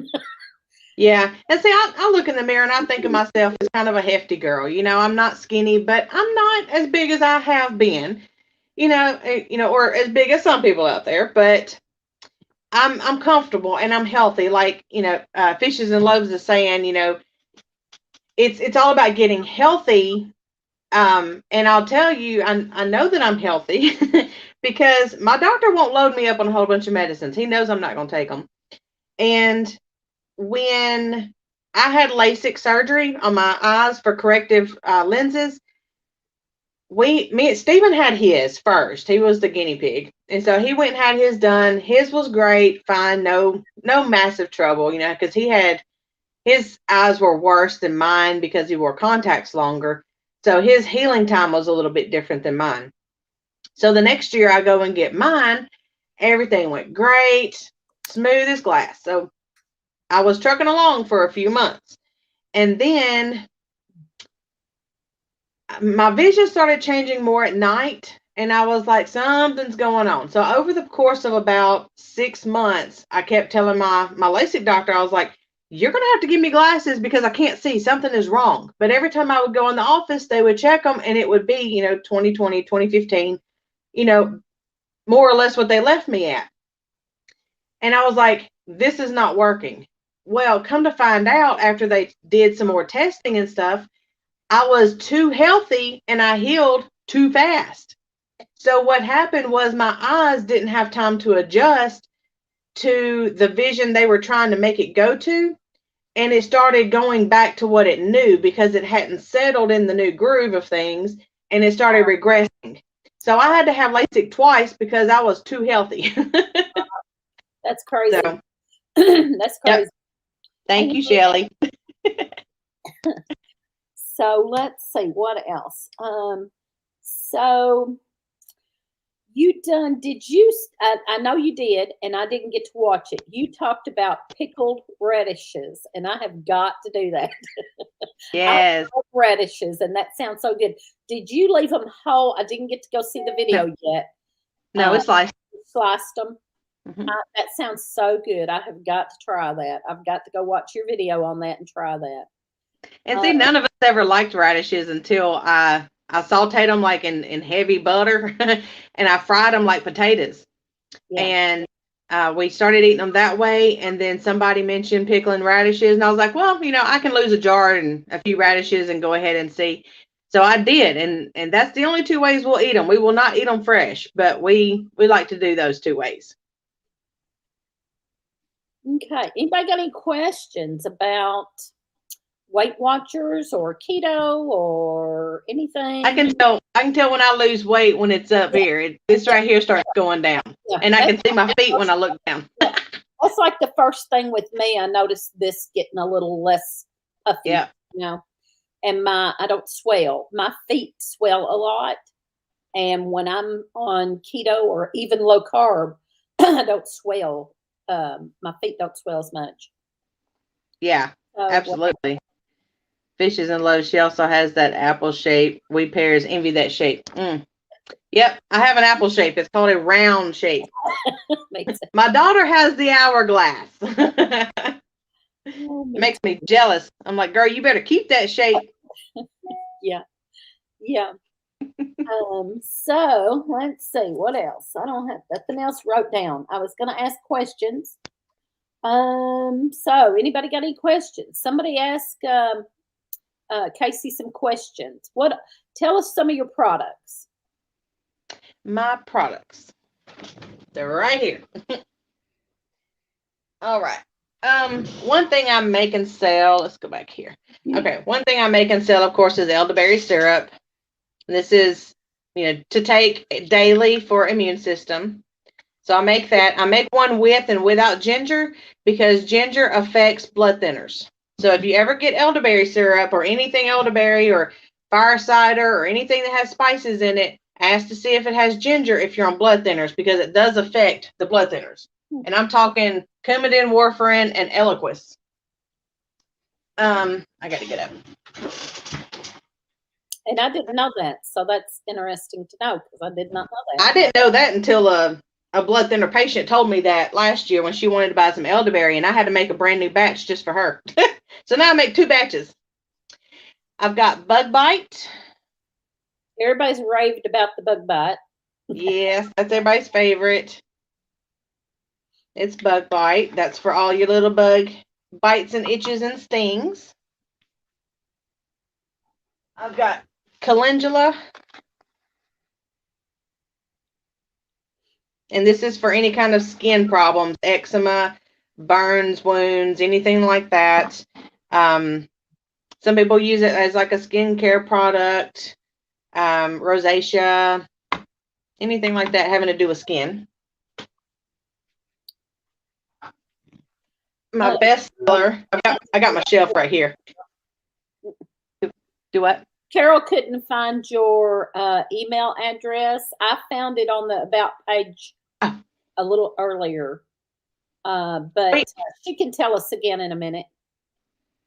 Yeah. And see, I look in the mirror and I think of myself as kind of a hefty girl. I'm not skinny, but I'm not as big as I have been, or as big as some people out there, but I'm comfortable and I'm healthy. Like, Fishes and Loaves is saying, it's all about getting healthy. And I'll tell you, I know that I'm healthy because my doctor won't load me up on a whole bunch of medicines. He knows I'm not going to take them. And when I had LASIK surgery on my eyes for corrective lenses, me and Stephen had his first. He was the guinea pig. And so he went and had his done. His was great, fine, no massive trouble, because his eyes were worse than mine because he wore contacts longer. So his healing time was a little bit different than mine. So the next year I go and get mine. Everything went great, smooth as glass. So I was trucking along for a few months. And then my vision started changing more at night. And I was like, something's going on. So over the course of about 6 months, I kept telling my LASIK doctor, I was like, you're going to have to give me glasses because I can't see. Something is wrong. But every time I would go in the office, they would check them and it would be, 2020, 2015, more or less what they left me at. And I was like, this is not working. Well, come to find out, after they did some more testing and stuff, I was too healthy and I healed too fast. So what happened was my eyes didn't have time to adjust to the vision they were trying to make it go to. And it started going back to what it knew because it hadn't settled in the new groove of things, and it started regressing. So I had to have LASIK twice because I was too healthy. That's crazy. So, that's crazy. Yep. Thank you, Shelley. So let's see what else. So I know you did, and I didn't get to watch it. You talked about pickled radishes, and I have got to do that. Yes. I love radishes, and that sounds so good. Did you leave them whole? I didn't get to go see the video yet. No, it's sliced. Sliced them. Mm-hmm. That sounds so good. I have got to try that. I've got to go watch your video on that and try that. And see, none of us ever liked radishes until I sauteed them like in heavy butter and I fried them like potatoes. Yeah. And we started eating them that way. And then somebody mentioned pickling radishes. And I was like, well, I can lose a jar and a few radishes and go ahead and see. So I did. And that's the only 2 ways we'll eat them. We will not eat them fresh, but we like to do those 2 ways. Okay. Anybody got any questions about Weight Watchers or keto or anything? I can tell when I lose weight when it's up here. This right here starts going down. Yeah, And I can see my feet when I look down. that's like the first thing with me. I noticed this getting a little less puffy, Yeah. you know, and I don't swell. My feet swell a lot. And when I'm on keto or even low carb, I don't swell. My feet don't swell as much. Yeah, So, absolutely. Fishes and Loaves. She also has that apple shape. We pears envy that shape. Yep, I have an apple shape. It's called a round shape. My daughter has the hourglass. Makes me jealous. I'm like, girl, you better keep that shape. Yeah. So let's see what else. I don't have nothing else wrote down. I was going to ask questions. So anybody got any questions? Somebody ask Casey some questions. Tell us some of your products. My products. They're right here. All right. One thing I make and sell, let's go back here. Okay, one thing I make and sell, of course, is elderberry syrup. This is, to take daily for immune system. So I make that. I make one with and without ginger because ginger affects blood thinners. So if you ever get elderberry syrup or anything elderberry or fire cider or anything that has spices in it, ask to see if it has ginger if you're on blood thinners because it does affect the blood thinners. And I'm talking Coumadin, warfarin, and Eliquis. I got to get up. And I didn't know that, so that's interesting to know because I did not know that. I didn't know that until a blood thinner patient told me that last year when she wanted to buy some elderberry, and I had to make a brand new batch just for her. So now I make 2 batches. I've got Bug Bite. Everybody's raved about the Bug Bite. Yes, that's everybody's favorite. It's Bug Bite. That's for all your little bug bites and itches and stings. I've got Calendula. And this is for any kind of skin problems, eczema, burns, wounds, anything like that. Some people use it as like a skincare product, rosacea, anything like that having to do with skin. My best seller, I got my shelf right here. Do what? Carol couldn't find your email address. I found it on the About page a little earlier, but she can tell us again in a minute.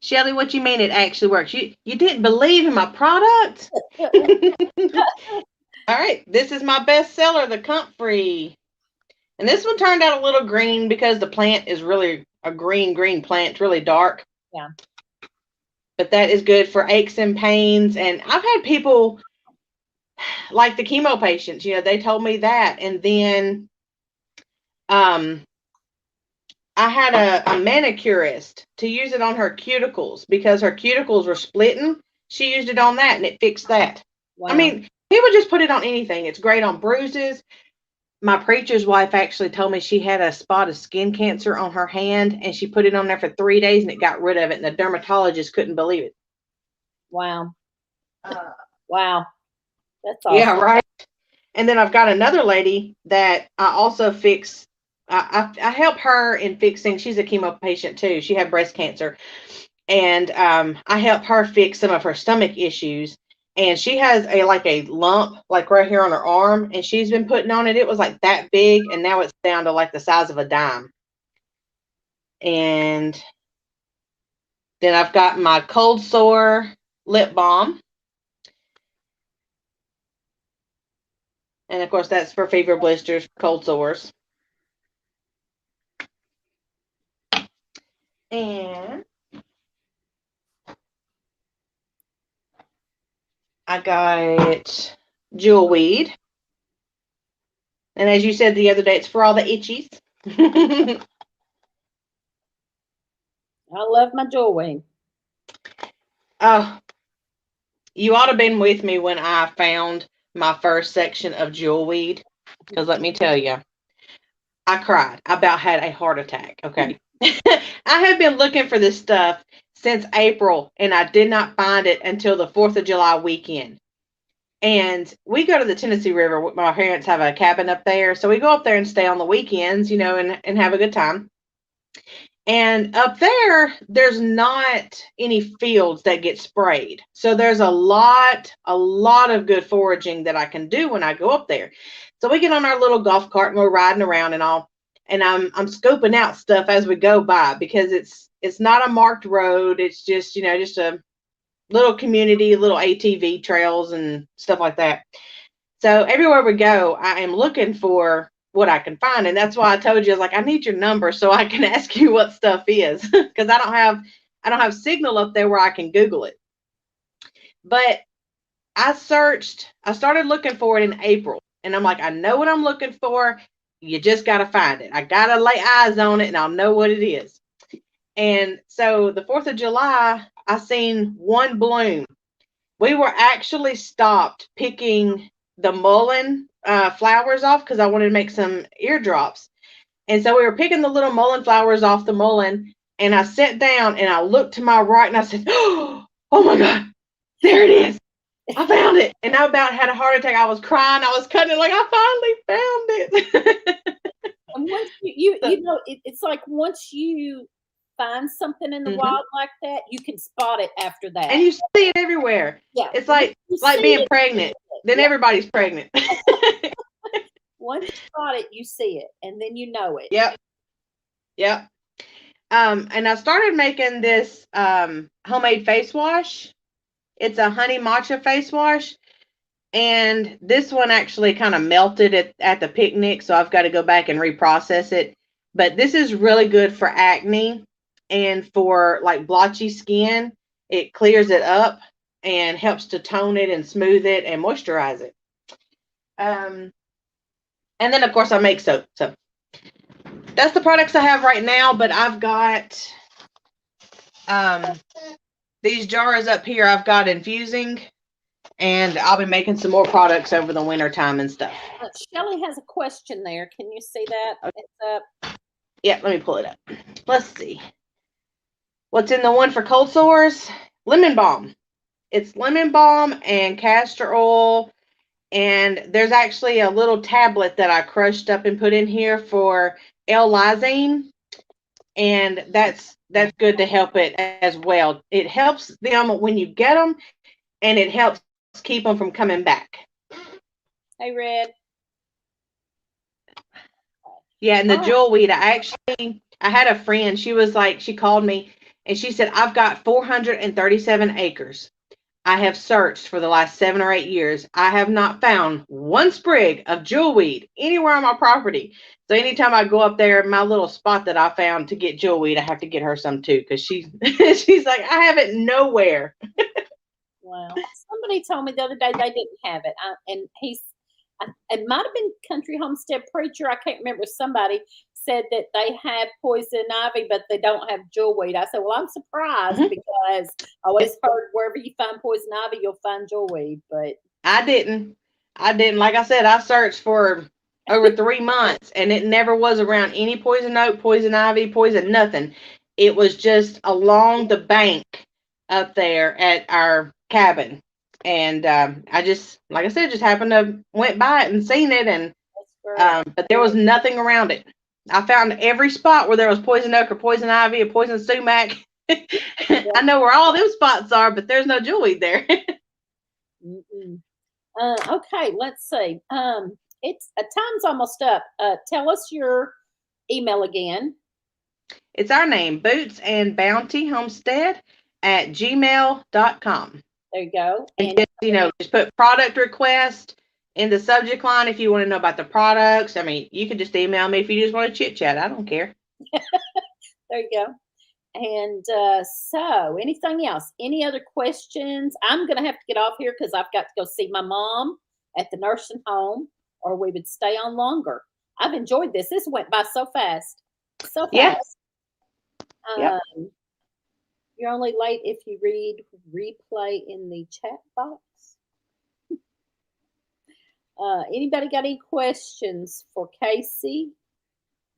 Shelly, what you mean it actually works? You didn't believe in my product? All right, this is my best seller, the Comfrey. And this one turned out a little green because the plant is really a green plant. It's really dark. Yeah. But that is good for aches and pains. And I've had people like the chemo patients, they told me that. And then I had a manicurist to use it on her cuticles because her cuticles were splitting. She used it on that and it fixed that. Wow. I mean, people just put it on anything. It's great on bruises. My preacher's wife actually told me she had a spot of skin cancer on her hand and she put it on there for 3 days and it got rid of it. And the dermatologist couldn't believe it. Wow. Wow. That's awesome. Yeah, right. And then I've got another lady that I also fix. I help her in fixing. She's a chemo patient too. She had breast cancer. And I help her fix some of her stomach issues. And she has a lump like right here on her arm. And she's been putting on it. It was like that big. And now it's down to like the size of a dime. And then I've got my cold sore lip balm. And of course, that's for fever, blisters, cold sores. And I got jewelweed. And as you said the other day, it's for all the itchies. I love my jewelweed. Oh, you ought to have been with me when I found my first section of jewelweed. Because let me tell you, I cried. I about had a heart attack. Okay. I have been looking for this stuff since April, and I did not find it until the 4th of July weekend. And we go to the Tennessee River. My parents have a cabin up there. So we go up there and stay on the weekends, and have a good time. And up there, there's not any fields that get sprayed. So there's a lot of good foraging that I can do when I go up there. So we get on our little golf cart and we're riding around and all. And I'm scoping out stuff as we go by, because it's not a marked road. It's just, just a little community, little ATV trails and stuff like that. So everywhere we go, I am looking for what I can find. And that's why I told you, I was like, I need your number so I can ask you what stuff is, because I don't have signal up there where I can Google it. But I started looking for it in April, and I'm like, I know what I'm looking for. You just got to find it. I got to lay eyes on it and I'll know what it is. And so the 4th of July, I seen one bloom. We were actually stopped picking the mullein flowers off because I wanted to make some eardrops. And so we were picking the little mullein flowers off the mullein, and I sat down and I looked to my right and I said, oh my God, there it is. I found it. And I about had a heart attack. I was crying. I was cutting it like, I finally found it. And once it's like once you find something in the wild like that, you can spot it after that. And you see it everywhere. Yeah. It's like being pregnant. Then everybody's pregnant. Once you spot it, you see it, and then you know it. Yep. And I started making this homemade face wash. It's a honey matcha face wash. And this one actually kind of melted at the picnic, so I've got to go back and reprocess it. But this is really good for acne and for like blotchy skin. It clears it up and helps to tone it and smooth it and moisturize it. And then, of course, I make soap. So that's the products I have right now. But I've got these jars up here. I've got infusing. And I'll be making some more products over the winter time and stuff. Shelly has a question there. Can you see that? Okay. It's up. Yeah, let me pull it up. Let's see. What's in the one for cold sores? Lemon balm. It's lemon balm and castor oil. And there's actually a little tablet that I crushed up and put in here for L-lysine. And that's good to help it as well. It helps them when you get them, and it helps keep them from coming back. Hey, Red. Yeah, and the jewelweed, I had a friend, she called me and she said, I've got 437 acres. I have searched for the last 7 or 8 years. I have not found one sprig of jewelweed anywhere on my property. So anytime I go up there, my little spot that I found to get jewelweed, I have to get her some too, because she's like, I have it nowhere. Wow. Somebody told me the other day they didn't have it. And it might have been Country Homestead Preacher. I can't remember. Somebody said that they have poison ivy, but they don't have jewelweed. I said, well, I'm surprised because I always heard wherever you find poison ivy, you'll find jewelweed. But I didn't. Like I said, I searched for over 3 months, and it never was around any poison oak, poison ivy, poison nothing. It was just along the bank up there at our cabin. And I just, like I said, just happened to went by it and seen it, and but there was nothing around it. I found every spot where there was poison oak or poison ivy or poison sumac. I know where all those spots are, but there's no jewelweed there. Okay, let's see. It's time's almost up. Tell us your email again. It's our name, bootsandbountyhomestead@gmail.com. There you go. And just put product request in the subject line if you want to know about the products. I mean, you can just email me if you just want to chit chat. I don't care. There you go. And so anything else? Any other questions? I'm going to have to get off here because I've got to go see my mom at the nursing home, or we would stay on longer. I've enjoyed this. This went by so fast. So fast. Yeah. You're only late if you read replay in the chat box. Anybody got any questions for Casey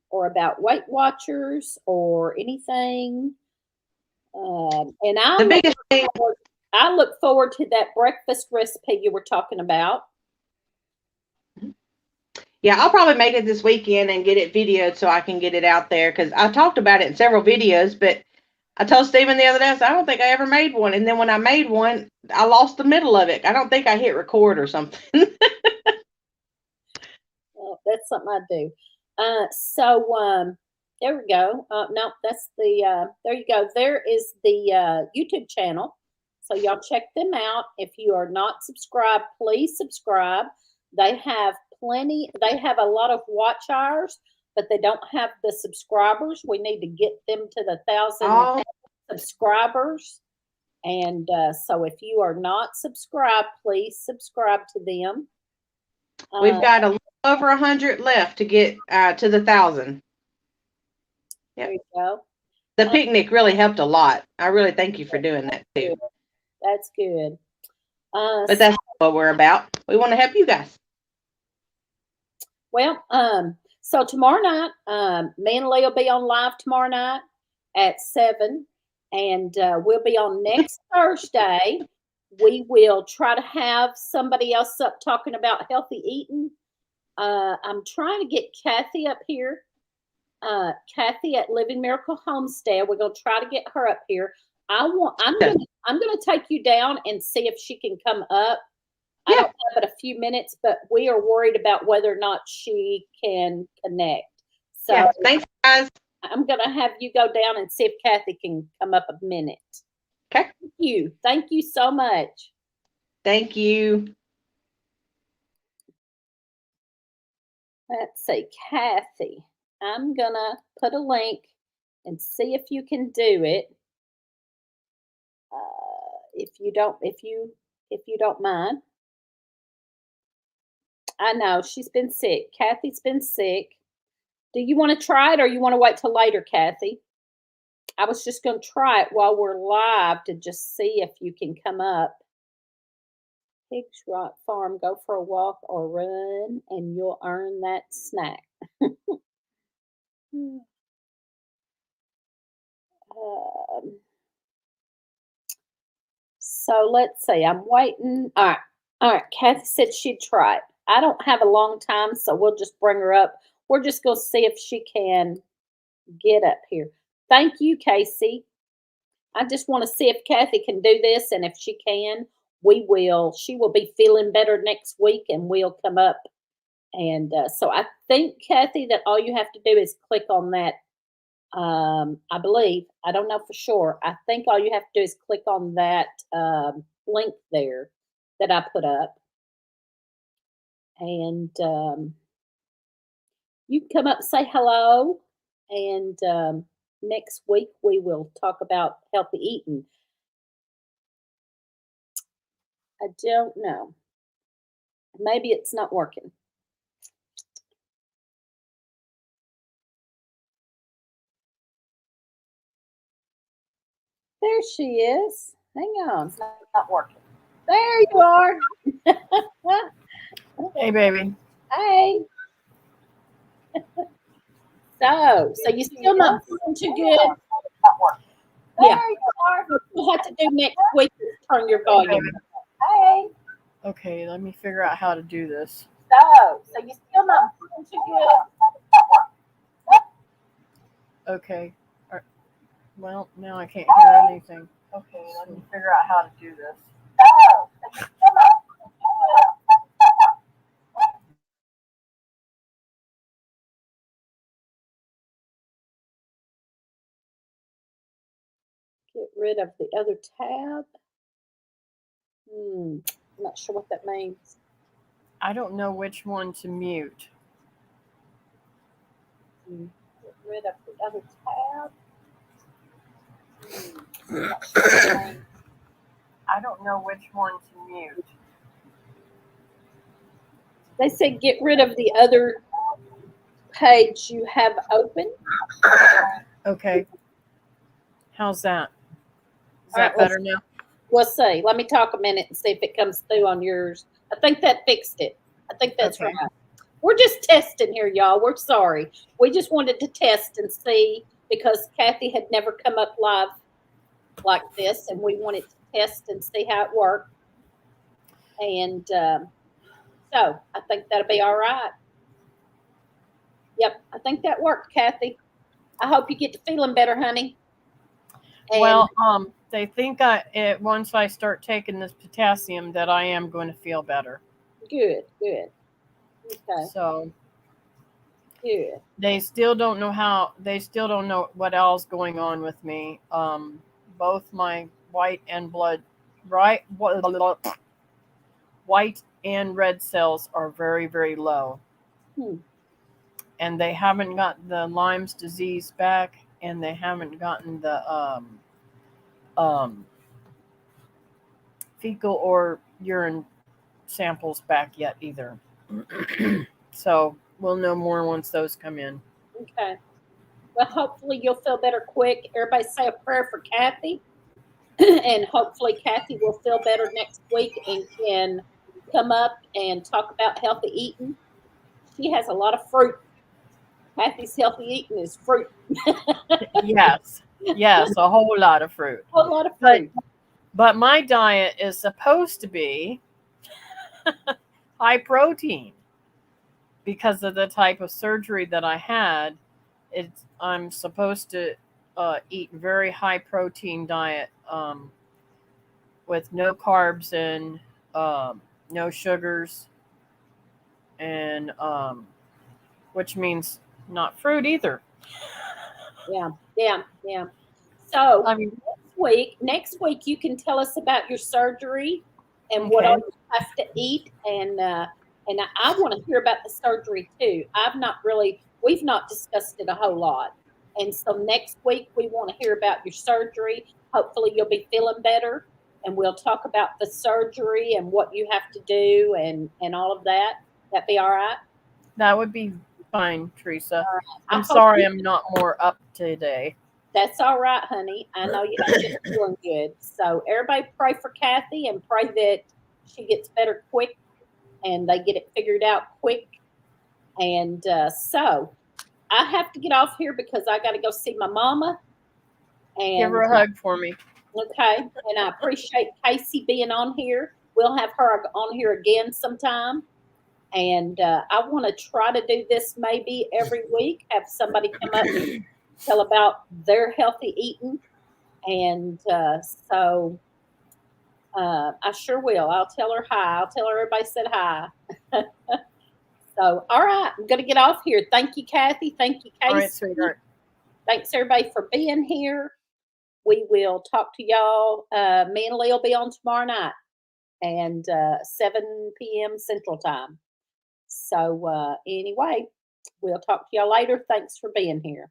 or about Weight Watchers or anything? And I The biggest thing, look forward to that breakfast recipe you were talking about. yeah, I'll probably make it this weekend and get it videoed so I can get it out there, because I talked about it in several videos, but I told Stephen the other day, I said, I don't think I ever made one. And then when I made one, I lost the middle of it. I don't think I hit record or something. Oh, that's something I do. There we go. No, that's the, there you go. There is the YouTube channel. So y'all check them out. If you are not subscribed, please subscribe. They have they have a lot of watch hours, but they don't have the subscribers. We need to get them to the 1,000 subscribers. And so if you are not subscribed, please subscribe to them. We've got a little over 100 left to get to the 1,000. There you go. The picnic really helped a lot. I really thank you for doing that too. That's good. But that's what we're about. We want to help you guys. Well, so tomorrow night, me and Lee will be on live tomorrow night at 7, and we'll be on next Thursday. We will try to have somebody else up talking about healthy eating. I'm trying to get Kathy up here. Kathy at Living Miracle Homestead. We're gonna try to get her up here. I'm gonna take you down and see if she can come up. Yeah. I don't have but a few minutes, but we are worried about whether or not she can connect. So yeah, thanks, guys. I'm gonna have you go down and see if Kathy can come up a minute. Okay. Thank you so much. Thank you. Let's see, Kathy. I'm gonna put a link and see if you can do it. If you don't mind. I know she's been sick. Kathy's been sick. Do you want to try it, or you want to wait till later, Kathy? I was just going to try it while we're live to just see if you can come up. Pigs Rock Farm, go for a walk or run, and you'll earn that snack. So let's see. I'm waiting. All right. Kathy said she'd try it. I don't have a long time, so we'll just bring her up. We're just going to see if she can get up here. Thank you, Casey. I just want to see if Kathy can do this, and if she can, we will. She will be feeling better next week, and we'll come up. And so I think, Kathy, that all you have to do is click on that. I believe, I don't know for sure. I think all you have to do is click on that link there that I put up. And you can come up and say hello. And next week we will talk about healthy eating. I don't know. Maybe it's not working. There she is. Hang on. It's not working. There you are. Hey, baby. Hey. So you still not feeling too good? Yeah. What we'll have to do next week is turn your volume. Hey. Okay, let me figure out how to do this. So you still not feeling too good? Okay. Well, now I can't hear anything. Okay, let me figure out how to do this. Get rid of the other tab. I'm not sure what that means. I don't know which one to mute. Get rid of the other tab. I don't know which one to mute. They said get rid of the other page you have open. Okay. How's that? Is All that right, better now? We'll see. Let me talk a minute and see if it comes through on yours. I think that fixed it. I think that's Okay. right. We're just testing here, y'all. We're sorry. We just wanted to test and see because Kathy had never come up live like this, and we wanted to test and see how it worked. And so I think that'll be all right. Yep, I think that worked, Kathy. I hope you get to feeling better, honey. And Well, they think once I start taking this potassium that I am going to feel better. good. Okay, So good. they still don't know what else going on with me. Both my white and red cells are very, very low. Hmm. And they haven't got the Lyme's disease back, and they haven't gotten the fecal or urine samples back yet either. So we'll know more once those come in. Okay. Well, hopefully you'll feel better quick. Everybody say a prayer for Kathy. And hopefully Kathy will feel better next week and can come up and talk about healthy eating. She has a lot of fruit. Kathy's healthy eating is fruit. Yes, a whole lot of fruit. A lot of fruit. But my diet is supposed to be high protein because of the type of surgery that I had. I'm supposed to eat very high protein diet with no carbs and no sugars, and which means not fruit either. Yeah. So I mean, next week you can tell us about your surgery and what Okay. all you have to eat, and I want to hear about the surgery too. We've not discussed it a whole lot, and so next week we want to hear about your surgery. Hopefully you'll be feeling better, and we'll talk about the surgery and what you have to do and all of that. That be all right? that would be fine, Teresa. I I'm hope sorry I'm not more up today. That's all right, honey. I know you have been feeling good. So everybody pray for Kathy and pray that she gets better quick and they get it figured out quick. And so I have to get off here because I got to go see my mama. Give And her a hug for me. okay, and I appreciate Casey being on here. We'll have her on here again sometime. And I want to try to do this maybe every week. Have somebody come up and tell about their healthy eating. And so I sure will. I'll tell her hi. I'll tell her everybody said hi. So, all right, I'm going to get off here. Thank you, Kathy. Thank you, Casey. All right, sweetheart. Thanks, everybody, for being here. We will talk to y'all. Me and Lee will be on tomorrow night and 7 p.m. Central Time. So, anyway, we'll talk to y'all later. Thanks for being here.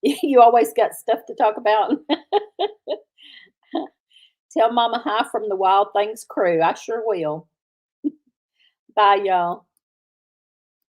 You always got stuff to talk about. Tell Mama hi from the Wild Things crew. I sure will. Bye, y'all.